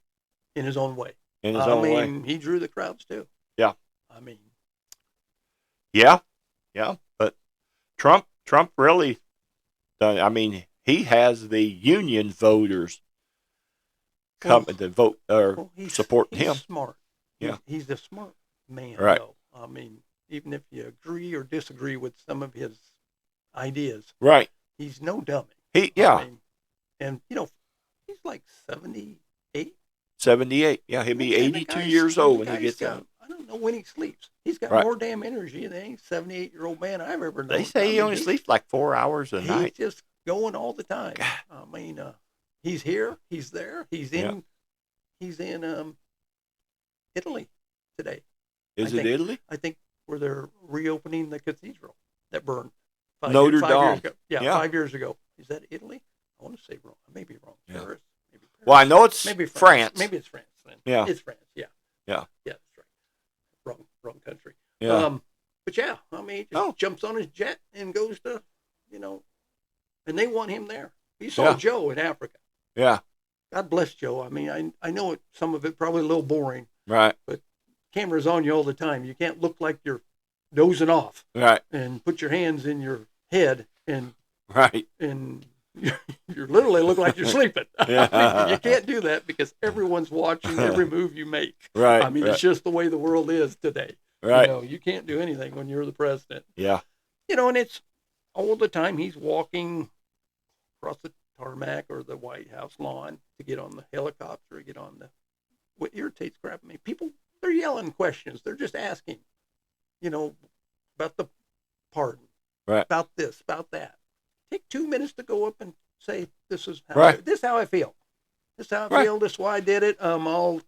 In his own way. in his own way. He drew the crowds too. Yeah. I mean, Yeah, but Trump really, he has the union voters come to vote or well, supporting he's him. smart. Yeah. He's a smart man, Right. though. I mean, even if you agree or disagree with some of his ideas, Right. he's no dummy. Yeah, I mean, and, he's like 78. 78. Yeah, he'll be And the 82 guy's- years the old when he guy's gets got- out. I don't know when he sleeps. He's got Right. more damn energy than any 78-year-old man I've ever known. They say he only sleeps like 4 hours a He's night. just going all the time. God. I mean, he's here, he's there, he's Yeah. in, he's in Italy today. Is I it think. Italy? I think where they're reopening the cathedral that burned Notre 5 years Dame. ago. Yeah, Yeah. 5 years ago. Is that Italy? I want to say wrong. I may be wrong. Yeah. Paris. Maybe Paris. Well, I know it's maybe France. Maybe it's France. Then. Yeah. It's France. Yeah. Yeah. Yeah, that's right. Wrong country. Yeah. But yeah, I mean, he just jumps on his jet and goes to, and they want him there. He saw Yeah. Joe in Africa. Yeah. God bless Joe. I mean, I know some of it probably a little boring. Right. But camera's on you all the time. You can't look like you're dozing off Right. and put your hands in your head and Right. you literally look like you're sleeping. Yeah. I mean, you can't do that because everyone's watching every move you make. Right. I mean, right. it's just the way the world is today. Right. You can't do anything when you're the president. Yeah. And it's all the time he's walking across the tarmac or the White House lawn to get on the helicopter or get on what irritates crap at me. People, they're yelling questions. They're just asking, about the pardon, Right. about this, about that. Take 2 minutes to go up and say, this is how, Right. this is how I feel. This is how I Right. feel. This is why I did it. I'll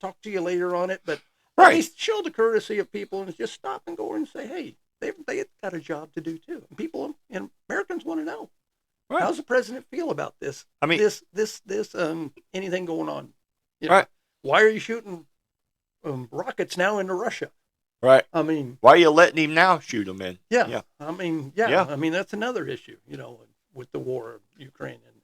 talk to you later on it. But Right. at least show the courtesy of people and just stop and go and say, hey, they got a job to do too. And people and Americans want to know. Right. How's the president feel about this? I mean, this anything going on? Right. Why are you shooting rockets now into Russia? right. I mean, Why are you letting him now shoot him in? yeah. Yeah. I mean, Yeah. I mean, that's another issue, with the war of Ukraine and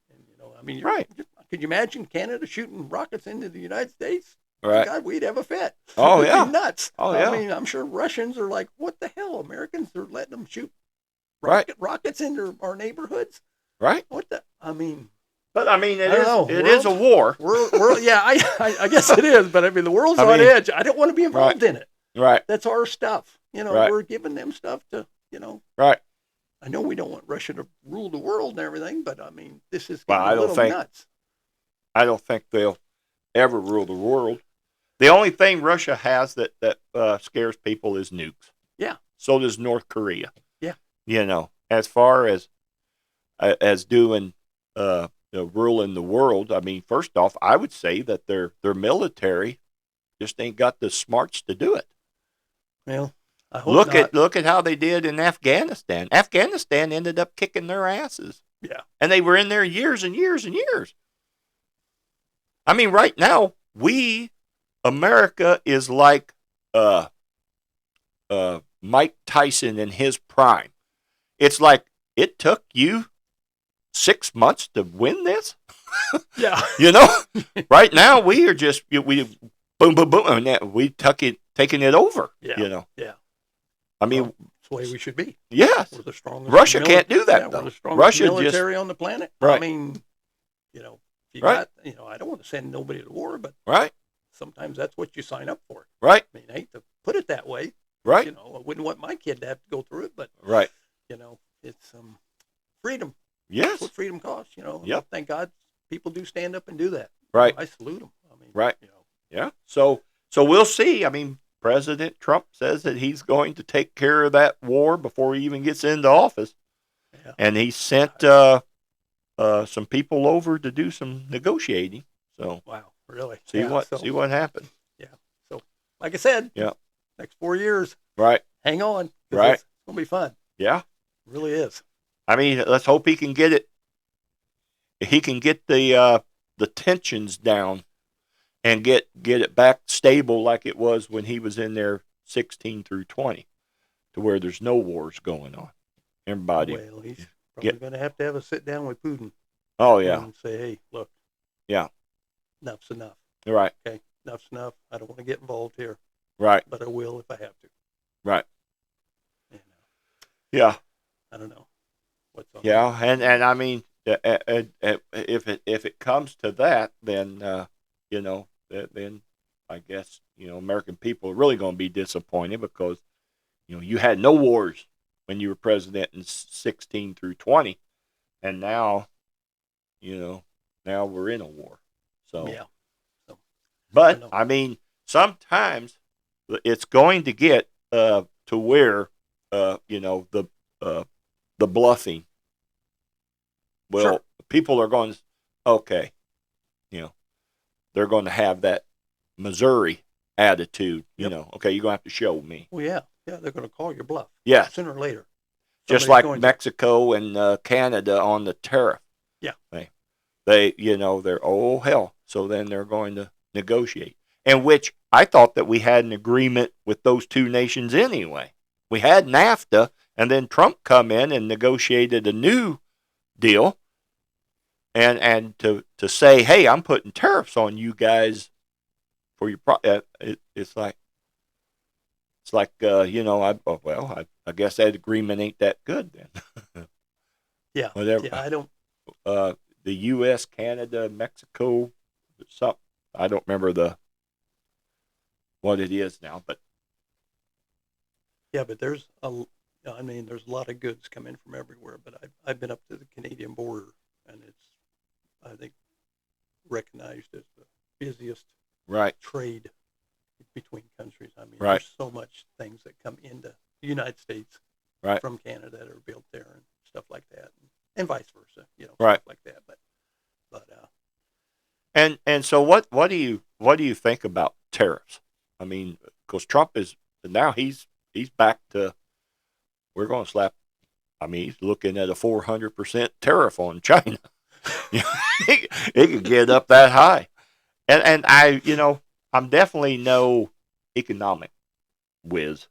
I mean, Right. Could you imagine Canada shooting rockets into the United States? Right. God, we'd have a fit. Oh, It'd yeah. be nuts. Oh, yeah. I mean, I'm sure Russians are like, what the hell? Americans are letting them shoot Right. rockets into our neighborhoods? Right. What the? I mean, But I mean, I don't know. it is a war. we're yeah, I guess it is, but I mean, the world's I on mean, edge. I don't want to be involved in it. Right. That's our stuff. Right. We're giving them stuff to, Right. I know we don't want Russia to rule the world and everything, but I mean, this is Well, getting I a don't little think- nuts. I don't think they'll ever rule the world. The only thing Russia has that scares people is nukes. Yeah. So does North Korea. Yeah. As far as doing ruling the world, I mean, first off, I would say that their military just ain't got the smarts to do it. Well, I hope not. Look at how they did in Afghanistan. Afghanistan ended up kicking their asses. Yeah. And they were in there years and years and years. I mean, right now, America is like Mike Tyson in his prime. It's like it took you 6 months to win this. Yeah. Right now we are just we boom boom boom, and we taking it over. Yeah. Yeah. I mean, Well, that's the way we should be. yes. We're the strongest. Russia can't do that, We're though. the strongest Russia military on the planet. I Right. mean, if you Right. got, I don't want to send nobody to war, but Right. sometimes that's what you sign up for. Right. I mean, I hate to put it that way. Right. I wouldn't want my kid to have to go through it, but Right. it's freedom. Yes. That's what freedom costs. Yep. Thank God people do stand up and do that. Right. I salute them. I mean, Right. Yeah. So we'll see. I mean, President Trump says that he's going to take care of that war before he even gets into office. Yeah. And he sent some people over to do some negotiating. So Wow. Really. see what happens. Like I said. Yeah. Next 4 years. Right. Hang on. 'Cause Right. It's gonna be fun. Yeah. It really is. I mean, let's hope he can get it. He can get the tensions down and get it back stable like it was when he was in there 16 through 20, to where there's no wars going on. Everybody. Well, he's probably going to have a sit down with Putin. Oh yeah. And say, hey, look. Yeah. Enough's enough. Right. Okay. Enough's enough. I don't want to get involved here, Right. but I will if I have to. Right. And, Yeah. I don't know what's on. Yeah. And I mean, if it comes to that, then then I guess American people are really going to be disappointed, because you had no wars when you were president in 16 through 20, and now we're in a war. So Yeah. but I I mean, sometimes it's going to get to where the bluffing. Well, Sure. people are going, okay, they're going to have that Missouri attitude. Yep. Okay, you're going to have to show me. Well, yeah, they're going to call your bluff. Yes. Sooner or later. Just Somebody's like going to. Mexico and Canada on the tariff. Yeah. They're, oh, hell. So then they're going to negotiate. And which I thought that we had an agreement with those two nations anyway. We had NAFTA, and then Trump come in and negotiated a new deal. And to say, hey, I'm putting tariffs on you guys for your it's like I guess that agreement ain't that good then. Yeah. Whatever. Yeah, I don't. The U.S., Canada, Mexico, something. I don't remember what it is now, but Yeah, but there's a lot of goods coming from everywhere. But I've been up to the Canadian border, and it's, I think, recognized as the busiest right. trade between countries. I mean, Right. there's so much things that come into the United States Right. from Canada that are built there and stuff like that, and vice versa. Right. Stuff like that. But And so what do you think about tariffs? I mean, because Trump is now he's back to, we're going to slap. I mean, he's looking at a 400% tariff on China. It could get up that high, and I'm definitely no economic whiz.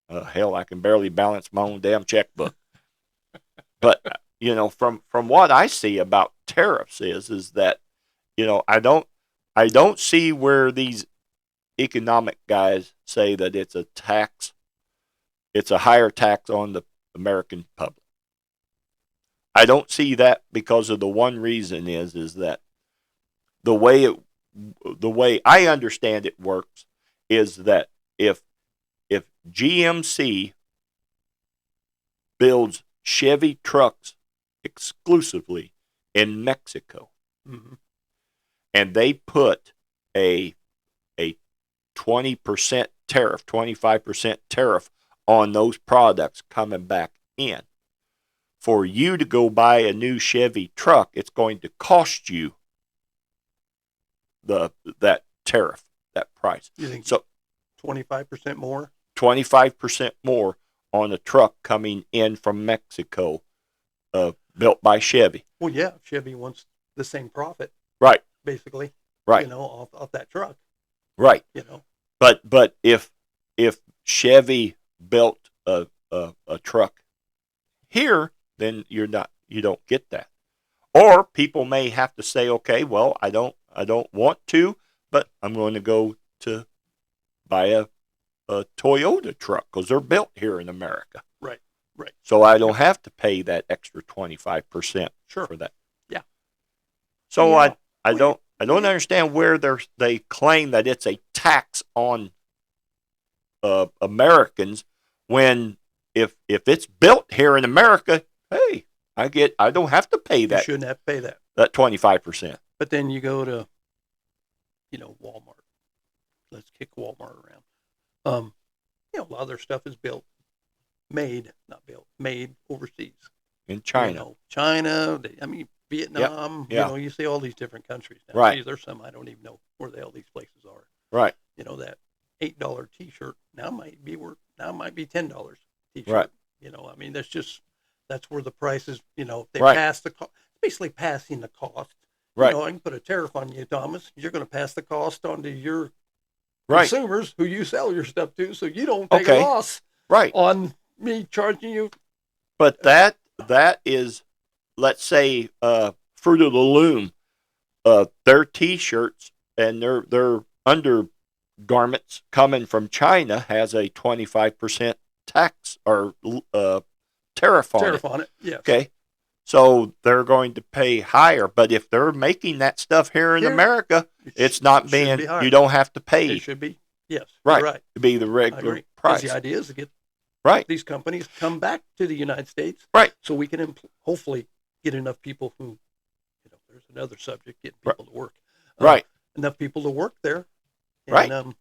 Hell, I can barely balance my own damn checkbook. But from what I see about tariffs is that I don't see where these economic guys say that it's a tax. It's a higher tax on the American public. I don't see that because of the one reason is that the way I understand it works is that if GMC builds Chevy trucks exclusively in Mexico, mm-hmm. and they put a 20% tariff, 25% tariff on those products coming back in, for you to go buy a new Chevy truck, it's going to cost you that tariff, that price. You think so 25% more? 25% more on a truck coming in from Mexico, built by Chevy. Well, yeah, Chevy wants the same profit, right? Basically, right? Off that truck, right? But if Chevy built a truck here, then you don't get that. Or people may have to say, okay, well, I don't want to, but I'm going to go to buy a Toyota truck because they're built here in America. Right. So I don't have to pay that extra 25% for that. Yeah. So I don't understand where they claim that it's a tax on Americans when if it's built here in America, hey, I don't have to pay that. You shouldn't have to pay that. That 25%. But then you go to, Walmart. Let's kick Walmart around. A lot of their stuff is made overseas. In China. China, Vietnam, Yep. You see all these different countries now. Right. Geez, there's some I don't even know where the hell these places are. Right. That $8 t-shirt now might be $10 t-shirt. Right. That's where the prices, they right. pass the cost, basically passing the cost. Right. I can put a tariff on you, Thomas. You're going to pass the cost on to your right. consumers who you sell your stuff to, so you don't take a loss right. on me charging you. But that is, let's say, Fruit of the Loom, their T-shirts and their undergarments coming from China has a 25% tax or tariff on it. Yes. Okay. So they're going to pay higher, but if they're making that stuff here in America, it's not being. You don't have to pay. It should be. Yes. Right. To be the regular price. The idea is to get right. these companies come back to the United States. Right. So we can hopefully get enough people who, there's another subject, getting people to work. Right. Enough people to work there. And, right.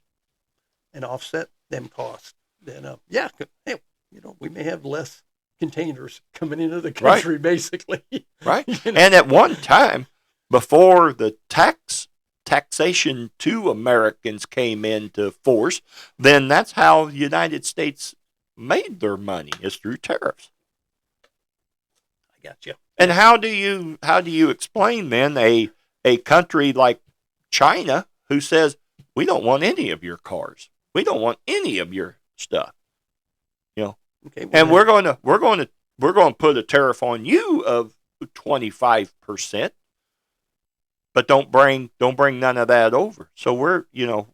And offset them costs. Then, hey, we may have less containers coming into the country, basically. Right. And at one time, before the taxation to Americans came into force, then that's how the United States made their money, is through tariffs. I got you. And how do you explain then a country like China who says we don't want any of your cars, we don't want any of your stuff, you know, Okay, well, and then- we're going to put a tariff on you of 25%, but don't bring none of that over. So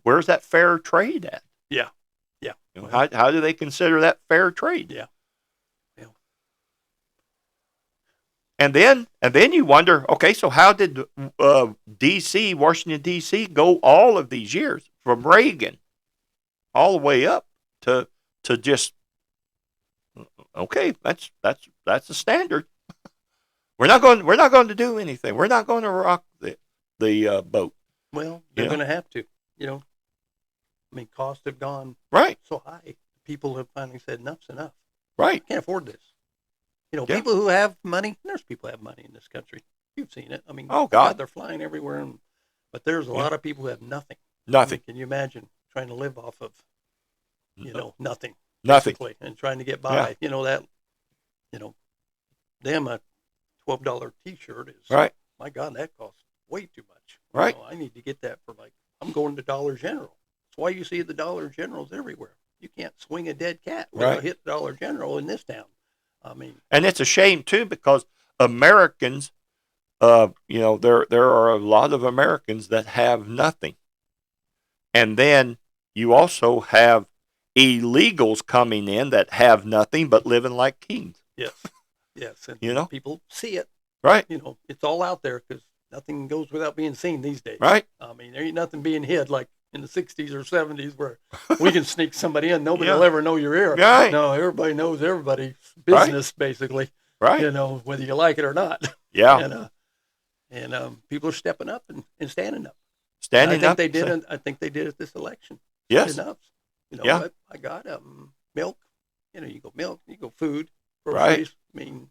where's that fair trade at? Yeah. How do they consider that fair trade? Yeah. And then you wonder, okay, so how did Washington D.C. go all of these years from Reagan all the way up to just, okay, that's the standard. We're not going to do anything. We're not going to rock the boat. Well, they're Yeah. going to have to. I mean, costs have gone Right, so high. People have finally said enough's enough. right. Can't afford this. Yeah. People who have money, there's people who have money in this country. You've seen it. I mean, Oh, God. they're flying everywhere. But there's a lot of people who have nothing. Nothing. Can you imagine trying to live off of, nothing, Nothing. basically, and trying to get by? Them a $12 T-shirt is, Right, my God, that costs way too much. Right. I need to get that for I'm going to Dollar General. That's why you see the Dollar Generals everywhere. You can't swing a dead cat without Right. hit Dollar General in this town. I mean, and it's a shame too because Americans, there are a lot of Americans that have nothing, and then you also have illegals coming in that have nothing but living like kings. yes, yes, and You know? people see it. Right, It's all out there because nothing goes without being seen these days. right, I mean, there ain't nothing being hid like in the 60s or 70s where we can sneak somebody in. Nobody Yeah. will ever know you're here. Right. No, everybody knows everybody's Right. business, basically, right. whether you like it or not. Yeah, And people are stepping up and standing up. standing I think up. they did. I think they did at this election. Yes, Enough. Yeah. What? I got milk. You go milk. You go food. Right. Groceries. I mean,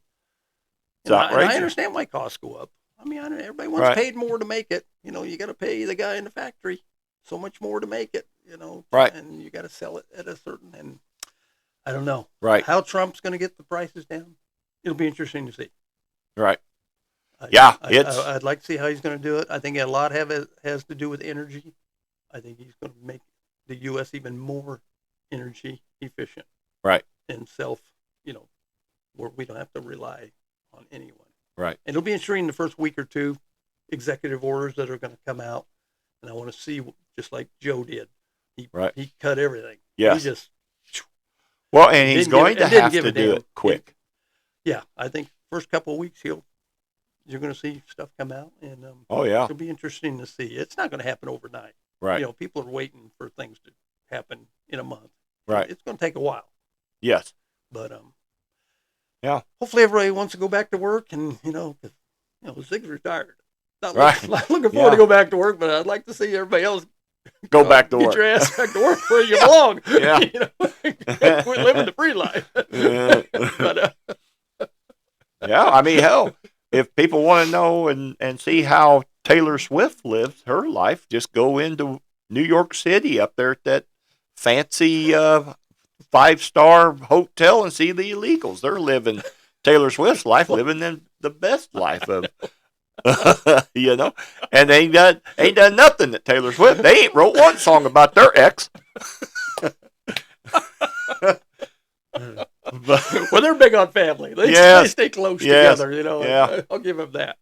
It's and I outrageous. understand why costs go up. I mean, everybody wants Right. paid more to make it. You got to pay the guy in the factory so much more to make it. Right. And you got to sell it at a certain. And I don't know Right, how Trump's going to get the prices down. It'll be interesting to see. right. Yeah, I'd like to see how he's going to do it. I think a lot has to do with energy. I think he's going to make the U.S. even more energy efficient. Right. And where we don't have to rely on anyone. Right. And it'll be interesting the first week or two, executive orders that are going to come out. And I want to see, just like Joe did. Right. He cut everything. Yes. He just, Well, and he's going to didn't have give to a do damn. it quick. yeah, I think first couple of weeks you're going to see stuff come out. And Oh yeah, it'll be interesting to see. It's not going to happen overnight. right. People are waiting for things to happen in a month. Right. It's going to take a while, Yes. but Yeah. hopefully everybody wants to go back to work, and Zig's retired. Not Right. looking forward Yeah. to go back to work, but I'd like to see everybody else Go back to get work. your ass back to work where you belong. Yeah. Quit living the free life. But Yeah, I mean, hell, if people want to know and see how Taylor Swift lives her life, just go into New York City up there at that fancy 5-star hotel and see the illegals. They're living Taylor Swift's life, living in the best life of, and they ain't done nothing that Taylor Swift. They ain't wrote one song about their ex. But, well, they're big on family. They Yes. stay close Yes. together. Yeah. I'll give them that.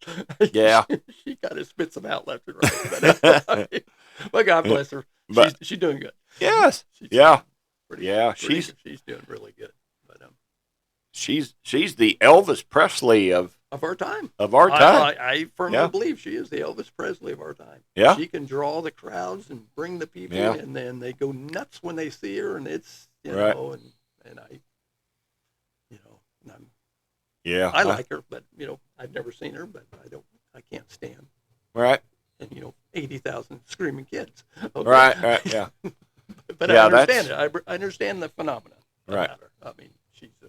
Yeah. she kind of spits them out left and right. But God bless her. But- She's doing good. yes, She's yeah, pretty, yeah. pretty She's good. She's doing really good. But she's the Elvis Presley of our time. our time. I firmly Yeah. believe she is the Elvis Presley of our time. Yeah. She can draw the crowds and bring the people, Yeah. and then they go nuts when they see her, and it's Right. and I'm, Yeah, I like her, but I've never seen her, but I can't stand right, and 80,000 screaming kids. Okay. right, yeah, But Yeah, I understand that's- it. I understand the phenomenon Right. about her. I mean, she's a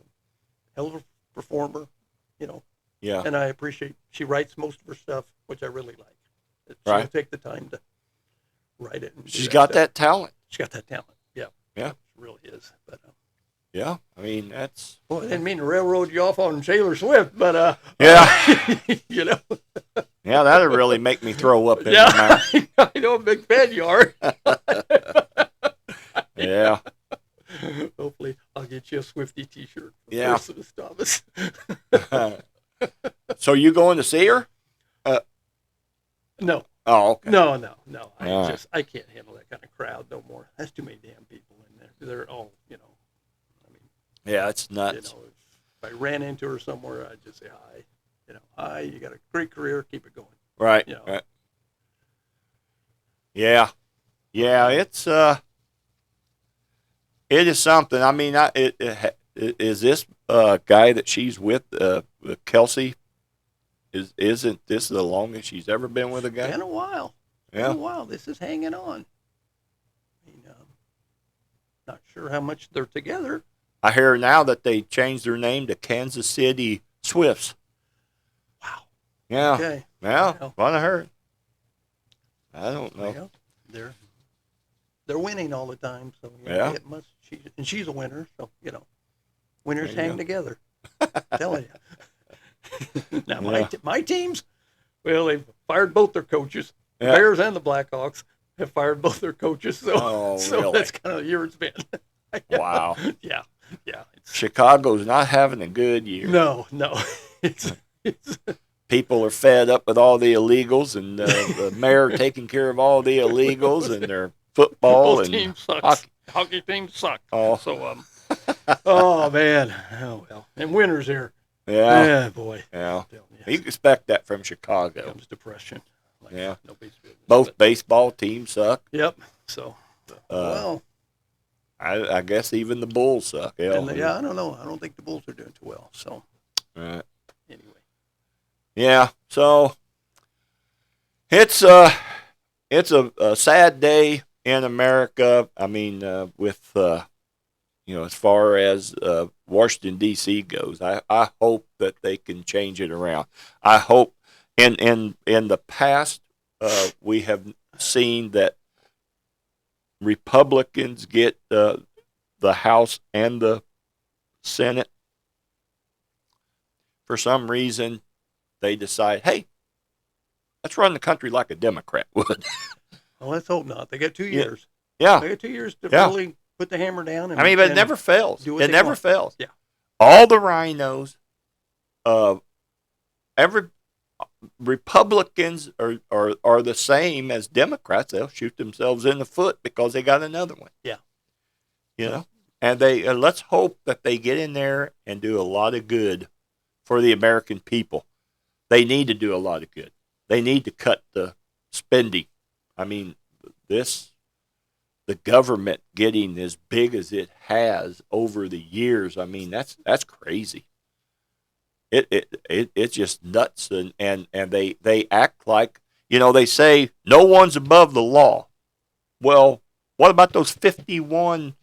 hell of a performer. Yeah. And I appreciate she writes most of her stuff, which I really like. She'll Right. take the time to write it. And She's got stuff. that talent. She's got that talent. Yeah. Yeah. She really is. But Yeah. I mean, that's. boy, I didn't mean to railroad you off on Taylor Swift, but Yeah. you know. Yeah, that'd really make me throw up in Yeah, my mouth. I know a big fan you are. Yeah. Hopefully, I'll get you a Swifty T-shirt. Yeah. Thomas. So you going to see her? No, Oh, okay. no. I All right. I can't handle that kind of crowd no more. That's too many damn people in there. They're all, I mean, Yeah, it's nuts. if I ran into her somewhere, I'd just say hi. Hi. You got a great career. Keep it going. Right. You know. Right. Yeah. Yeah. It is something. I mean, is this guy that she's with, Kelsey? Isn't this the longest she's ever been with a guy? Been a while. Been a while. This is hanging on. I mean, not sure how much they're together. I hear now that they changed their name to Kansas City Swifts. Wow. Yeah. Okay. Yeah. Well. What I heard. I don't know. Well, they're winning all the time, so Yeah. it must. She's a winner, so winners There you hang go. together. I'm telling you. Now Yeah. my teams, well, they've fired both their coaches. The Yeah. Bears and the Blackhawks have fired both their coaches, so Oh, really? that's kind of the year it's been. Wow. Yeah. Chicago's not having a good year. No, it's People are fed up with all the illegals, and the mayor taking care of all the illegals, and their football both and teams suck. hockey. Hockey teams suck. Oh. So oh man, oh well, and winners here. Yeah. Yeah, boy. Yeah. I'm telling you, You expect that from here Chicago. comes depression. Like Yeah. nobody's business. Both But, baseball teams suck. yep. So well, I guess even the Bulls suck. Hell, and I don't know. I don't think the Bulls are doing too well. So Right. anyway, Yeah. So it's a sad day in America. I mean, with as far as Washington D.C. goes, I hope that they can change it around. I hope in the past we have seen that Republicans get the House and the Senate. For some reason, they decide, hey, let's run the country like a Democrat would. well, let's hope not. They got 2 years. Yeah. They got 2 years to Yeah. really put the hammer down. And, I mean, but it and never fails. do what It they never want. fails. Yeah. All the rhinos, every Republicans are the same as Democrats. They'll shoot themselves in the foot because they got another one. Yeah. And they let's hope that they get in there and do a lot of good for the American people. They need to do a lot of good. They need to cut the spending. I mean, the government getting as big as it has over the years. I mean, that's crazy. It's just nuts, and they act like, they say no one's above the law. Well, what about those 51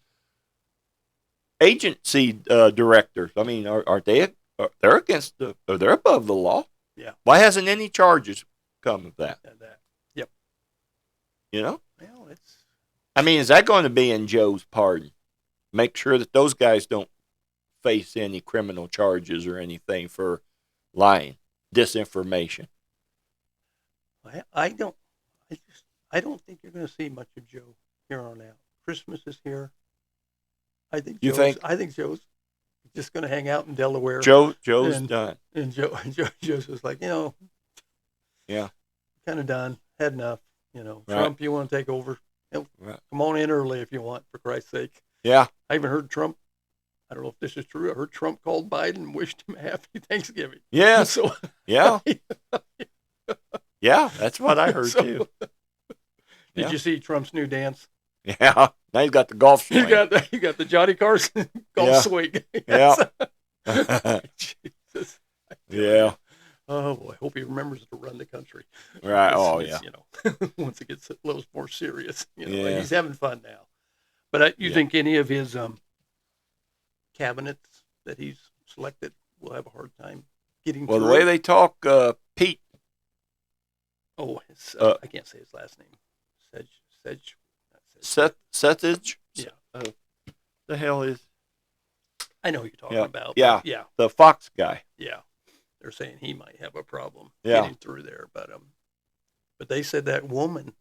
agency directors? I mean, aren't they? They're against they're above the law. Yeah. Why hasn't any charges come of that? Yep. Well, it's I mean, is that going to be in Joe's pardon? Make sure that those guys don't face any criminal charges or anything for lying, disinformation. I don't think you're going to see much of Joe here on out. Christmas is here. I think Joe's just going to hang out in Delaware. Joe's And- done. And Joe's just like, Yeah. kind of done. Had enough. Right. Trump, you want to take over? Right. Come on in early if you want, for Christ's sake. Yeah. I even heard Trump. I don't know if this is true. I heard Trump called Biden and wished him a happy Thanksgiving. Yeah. So Yeah. Yeah. That's what I heard So- too. did Yeah. you see Trump's new dance? Yeah. Now he's got the golf swing. You got the Johnny Carson golf Yeah. swing. Yeah. Jesus. Yeah. Oh boy, hope he remembers to run the country. Right. It's- Oh it's, yeah. Once it gets a little more serious, Yeah. and he's having fun now. But you Yeah. think any of his cabinets that he's selected will have a hard time getting Well, the through. way they talk, Pete. I can't say his last name. Sedge. Not Sedge. Sethage. Yeah, The hell is? I know who you're talking Yeah. about. Yeah. But yeah, The Fox guy. yeah. They're saying he might have a problem Yeah. getting through there, but they said that woman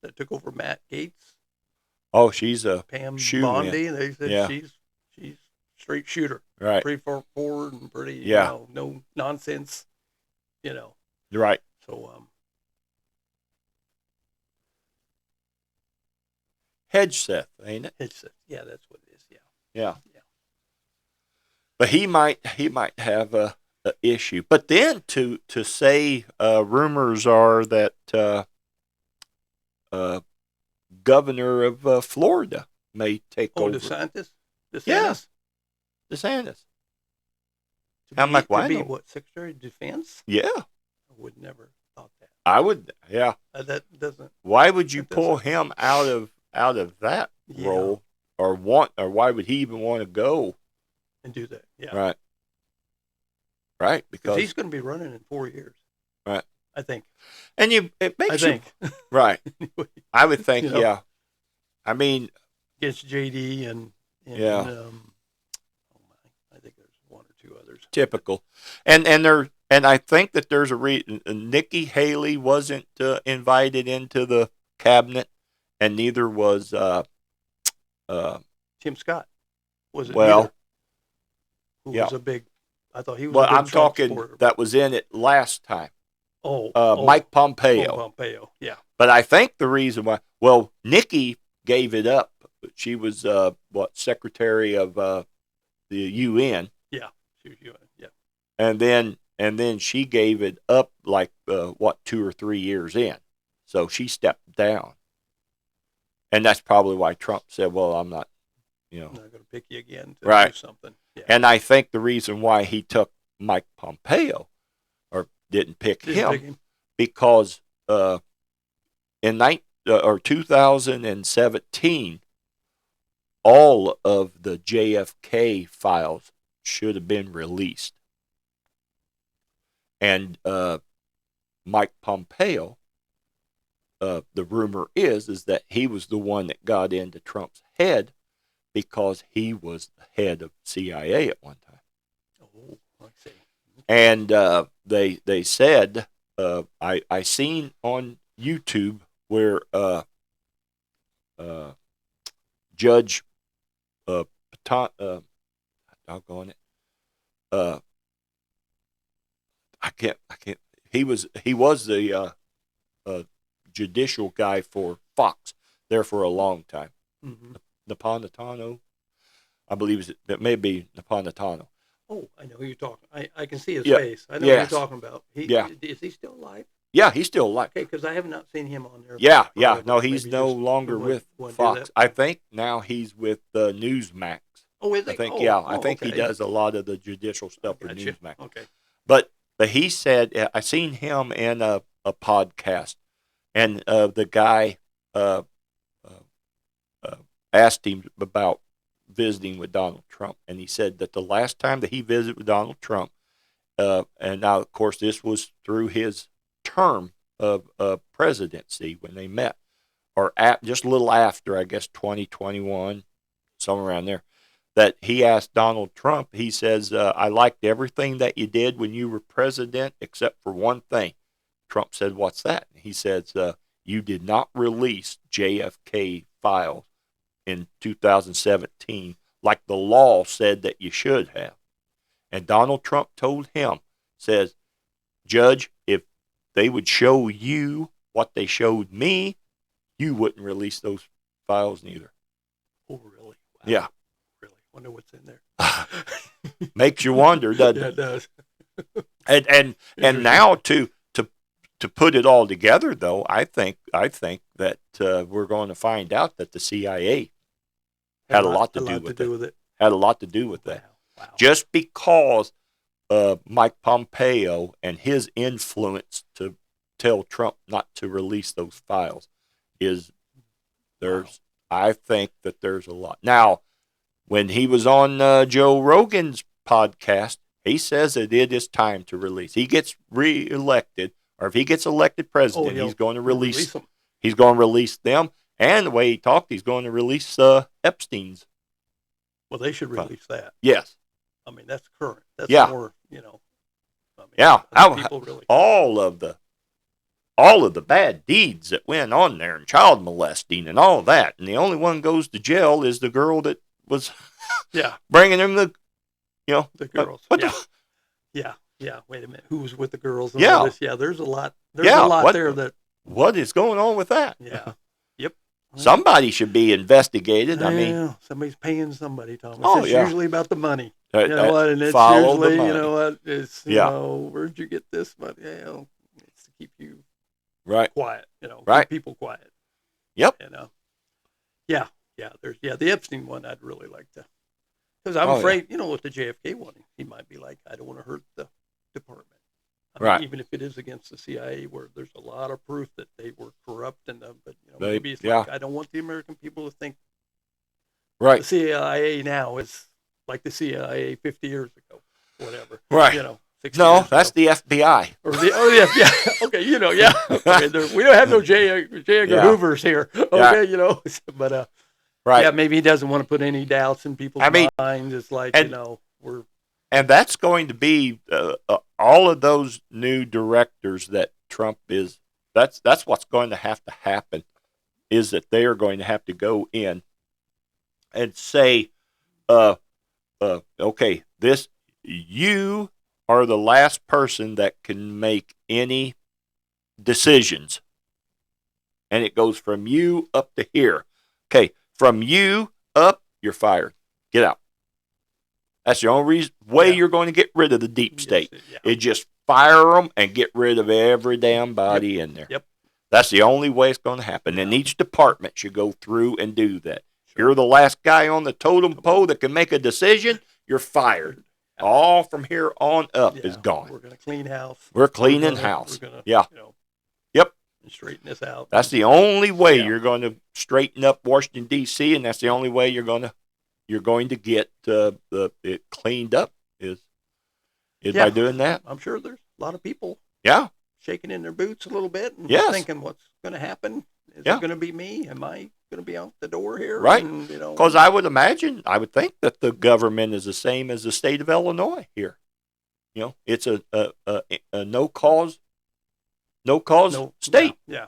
that took over Matt Gates, Oh, she's a Pam Shoo-in. Bondi, they said Yeah. she's straight shooter, right. pretty forward and pretty, Yeah. no nonsense, Right. So Hedgeseth, ain't it? it's yeah, that's what it is. Yeah. Yeah. Yeah. But he might have a issue. But then to say rumors are that governor of Florida may take Oh, over. DeSantis. Yeah. DeSantis. To I'm be, like, to why be no? what, Secretary of Defense? Yeah, I would never thought that. I would. Yeah. That doesn't. Why would you That pull doesn't- him out of that Yeah. role, or why would he even want to go? And do that. Yeah. Right. Right. Because Because he's going to be running in 4 years. Right. I think. it makes I you think. right. Anyway, I would think. You know? Yeah. I mean, against JD and Yeah. oh my, I think there's one or two others. typical, and I think that there's a reason. Nikki Haley wasn't invited into the cabinet, and neither was Tim Scott was it? well. Neither, who Yeah. was a big. I thought he was. Well, a big I'm Trump talking supporter. that was in it last time. Oh, Mike Pompeo. Pompeo. Yeah. But I think the reason why, well, Nikki gave it up. She was secretary of the UN, Yeah. She was, yeah. and then she gave it up like 2 or 3 years in, so she stepped down, and that's probably why Trump said, "Well, I'm not, I'm not going to pick you again to Right. do something. Yeah. And I think the reason why he took Mike Pompeo, or didn't pick Didn't him, pick him. because in 2017, all of the JFK files should have been released. And Mike Pompeo, the rumor is that he was the one that got into Trump's head because he was the head of CIA at one time. Oh, I see. And they said, I seen on YouTube where Judge doggone it, I can't. He was the judicial guy for Fox there for a long time. Mm-hmm. Napolitano, I believe it may be Napolitano. Oh, I know who you're talking. I can see his Yeah. face. I know Yes. who you're talking about. Yeah. Is he still alive? Yeah, he's still alive. Okay, because I have not seen him on there. Yeah. forever. No, he's Maybe no just longer wouldn't- with wouldn't do Fox. that. I think now he's with Newsmax. Oh, is he? I think Oh, he okay. does a lot of the judicial stuff for Gotcha. Newsmax. Okay. But he said, I seen him in a podcast, and the guy asked him about visiting with Donald Trump, and he said that the last time that he visited with Donald Trump, and now of course this was through his term of presidency when they met, or just a little after, I guess 2021, somewhere around there, that he asked Donald Trump, he says, I liked everything that you did when you were president except for one thing. Trump said, what's that? He says, you did not release JFK files in 2017 like the law said that you should have. And Donald Trump told him, says, Judge, if they would show you what they showed me, you wouldn't release those files neither. Oh, really? Wow. Yeah. Really? Wonder what's in there. Makes you wonder, doesn't Yeah, it? it does. And now to put it all together, though, I think that we're going to find out that the CIA had a lot to do with it. Had a lot to do with that. Wow. Just because Mike Pompeo and his influence to tell Trump not to release those files I think that there's a lot. Now, when he was on Joe Rogan's podcast, He says that it is time to release. He gets reelected, or if he gets elected president, he's going to release. them. He's going to release them, and the way he talked, he's going to release Epstein's. Well, they should release that. Yes. I mean, that's current. That's more, I mean, yeah. People really all of the bad deeds that went on there, and child molesting and all that, and the only one goes to jail is the girl that was bringing him the girls. Yeah. Wait a minute. Who was with the girls? And yeah. All this? Yeah. There's a lot. There's a lot there that. What is going on with that? Yeah. Yep. Somebody should be investigated. I mean, somebody's paying somebody, Thomas. It's usually about the money. You know what? And it's usually, you know what? It's, you know, where'd you get this money? It's to keep you quiet, keep people quiet. Yep. Yeah. The Epstein one, I'd really like to, because I'm afraid, with the JFK one, he might be like, I don't want to hurt the department. I mean, even if it is against the CIA, where there's a lot of proof that they were corrupt, and but maybe it's like, I don't want the American people to think the CIA now is like the CIA 50 years ago, whatever. Right. 60 no, years that's ago. the FBI. Or the FBI. Okay, Okay, we don't have no J. Edgar Hoovers here. Okay, but maybe he doesn't want to put any doubts in people's minds. It's like we're. And that's going to be all of those new directors that Trump is. That's what's going to happen, is that they are going to have to go in and say, okay, you are the last person that can make any decisions, and it goes from you up to here. Okay, from you up, you're fired. Get out. That's the only way you're going to get rid of the deep state. Is just fire them and get rid of every damn body in there. Yep. That's the only way it's going to happen. And each department should go through and do that. Sure. You're the last guy on the totem pole that can make a decision, you're fired. All from here on up is gone. We're going to clean house. We're cleaning house. We're gonna, Yep. Straighten this out. That's the only way you're going to straighten up Washington, D.C., and that's the only way you're going to get it cleaned up is by doing that. I'm sure there's a lot of people shaking in their boots a little bit and thinking what's going to happen. Is it going to be me? Am I going to be out the door here? Right. Because I would think that the government is the same as the state of Illinois here. It's a no cause state. Yeah.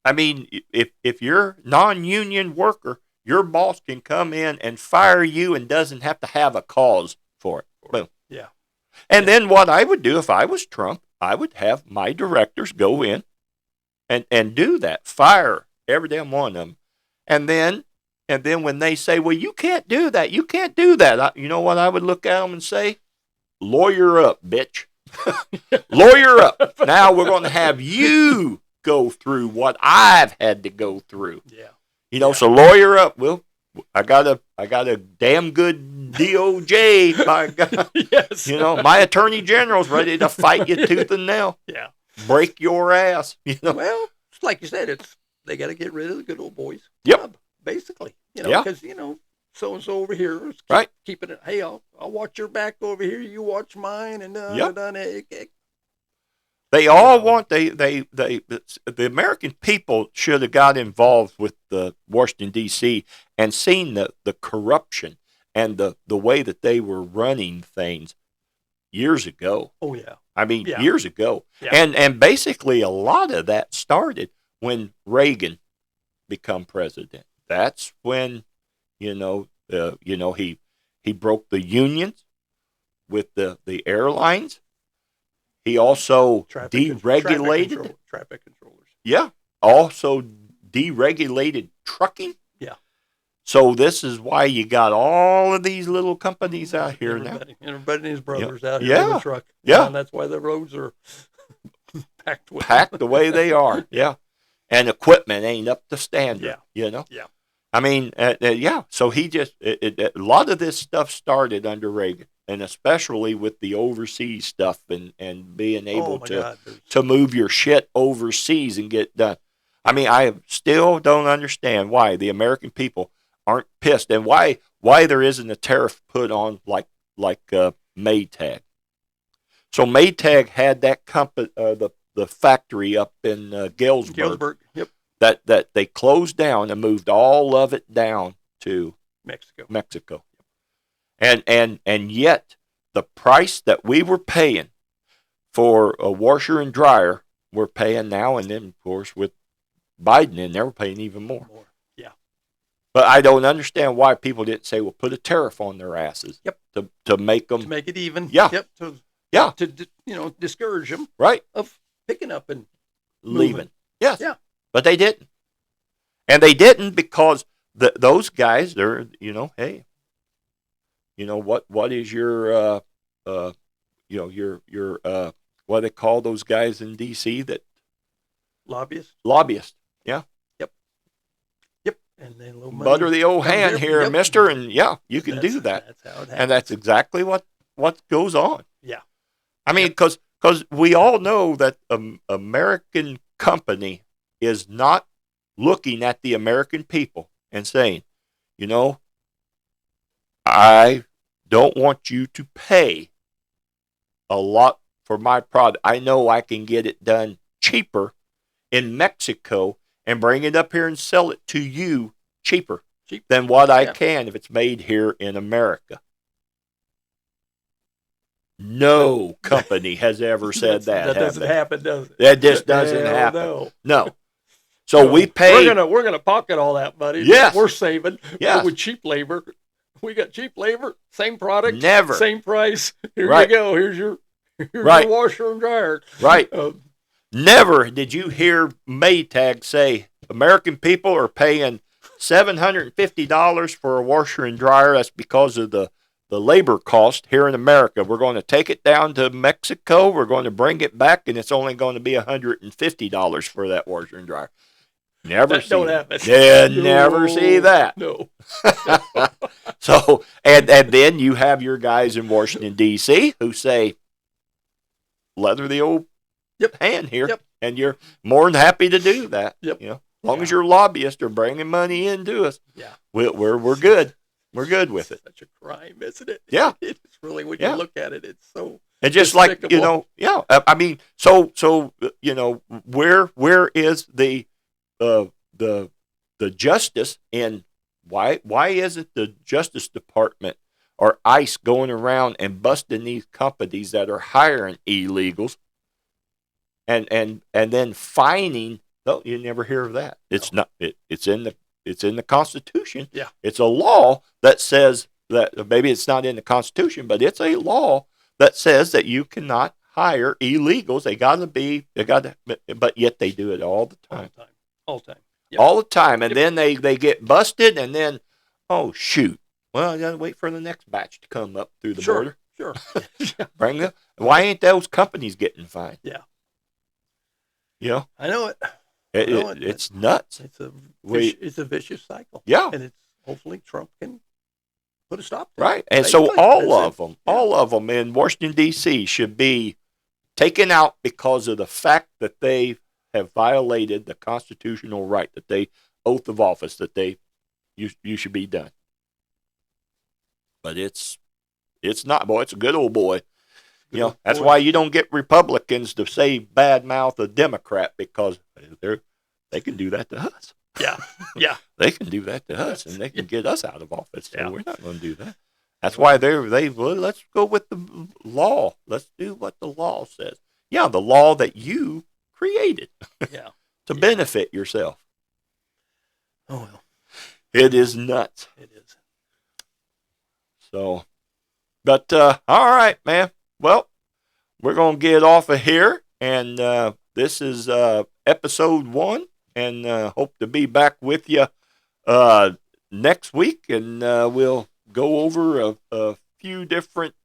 I mean, if you're non-union worker, your boss can come in and fire you and doesn't have to have a cause for it. Boom. Yeah. And then what I would do if I was Trump, I would have my directors go in and do that. Fire every damn one of them. And then when they say, well, you can't do that. You can't do that. You know what I would look at them and say? Lawyer up, bitch. Lawyer up. Now we're going to have you go through what I've had to go through. Yeah. So lawyer up. Well, I got a damn good DOJ. My God. Yes. My attorney general's ready to fight you tooth and nail. Yeah. Break your ass. Well, it's like you said, they got to get rid of the good old boys. Yep. Basically. Because so and so over here is keeping it. Hey, I'll watch your back over here. You watch mine, and They all want the American people should have got involved with the Washington D.C. and seen the corruption and the way that they were running things years ago. Oh yeah. I mean years ago. Yeah. And basically a lot of that started when Reagan became president. That's when he broke the unions with the airlines. He also deregulated traffic controllers. Yeah. Also deregulated trucking. Yeah. So this is why you got all of these little companies out here now. Everybody and his brothers out here in the truck. Yeah. And that's why the roads are packed the way they are. Yeah. And equipment ain't up to standard. Yeah. I mean, So he a lot of this stuff started under Reagan, and especially with the overseas stuff and being able to move your shit overseas and get done. I mean, I still don't understand why the American people aren't pissed, and why there isn't a tariff put on like Maytag. So Maytag had that company, the factory up in Galesburg, Yep. that they closed down and moved all of it down to Mexico. And yet the price that we were paying for a washer and dryer, we're paying now, and then of course with Biden in there, we're paying even more. Yeah. But I don't understand why people didn't say, well, put a tariff on their asses. Yep. To make them. To make it even. Yeah. Yep. Yeah. To discourage them. Right. Of picking up and leaving. Moving. Yes. Yeah. But they didn't. And they didn't because those guys, they're, hey, what is your, your what do they call those guys in D.C. that? Lobbyists. Yeah. Yep. And then a little money Butter the old comes hand in. here, Yep. mister, and you can do that. That's how it happens. And that's exactly what goes on. Yeah. I mean, because we all know that American company is not looking at the American people and saying, I don't want you to pay a lot for my product. I know I can get it done cheaper in Mexico and bring it up here and sell it to you cheaper than what I can if it's made here in America. No company has ever said that. That doesn't happen, does it? That just doesn't happen. No. So So we pay. We're gonna pocket all that money. Yes. We're saving. Yes. With cheap labor. We got cheap labor, same product, Never. same price. Here Right. you go. Here's your Right. washer and dryer. Right. Never did you hear Maytag say American people are paying $750 for a washer and dryer. That's because of the labor cost here in America. We're going to take it down to Mexico. We're going to bring it back, and it's only going to be $150 for that washer and dryer. Never see don't that. happen. Yeah, never see that. No. So, and then you have your guys in Washington, D.C. who say, leather the old hand here. Yep. And you're more than happy to do that. Yep. As long as your lobbyists are bringing money into us, we're good. We're good with it. Such a crime, isn't it? Yeah. It's really, when you look at it, it's so. And just despicable. I mean, so where is the justice in why isn't the Justice Department or ICE going around and busting these companies that are hiring illegals and then fining? No, you never hear of that. It's not. It's in the Constitution. Yeah. It's a law that says that maybe it's not in the Constitution, but it's a law that says that you cannot hire illegals. But yet they do it all the time. All the time. Yep. All the time. And then they get busted, and then, oh, shoot. Well, I got to wait for the next batch to come up through the border. Sure. Bring them. Why ain't those companies getting fined? Yeah. I know it. It's nuts. It's a vicious cycle. Yeah. And hopefully Trump can put a stop to it. Right. And so all of them in Washington, D.C. should be taken out because of the fact that they have violated the constitutional right, that they oath of office, that you should be done. But it's not, boy. It's a good old boy. That's why you don't get Republicans to say bad mouth a Democrat, because they can do that to us. Yeah. They can do that to us, and they can get us out of office. So we're not going to do that. That's why let's go with the law. Let's do what the law says. Yeah, the law that you created. Yeah. To benefit yourself. Oh well. It is nuts. It is. So, but all right, man. Well, we're going to get off of here, and this is episode 1, and hope to be back with you next week, and we'll go over a few different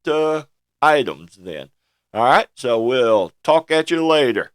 items then. All right, so we'll talk at you later.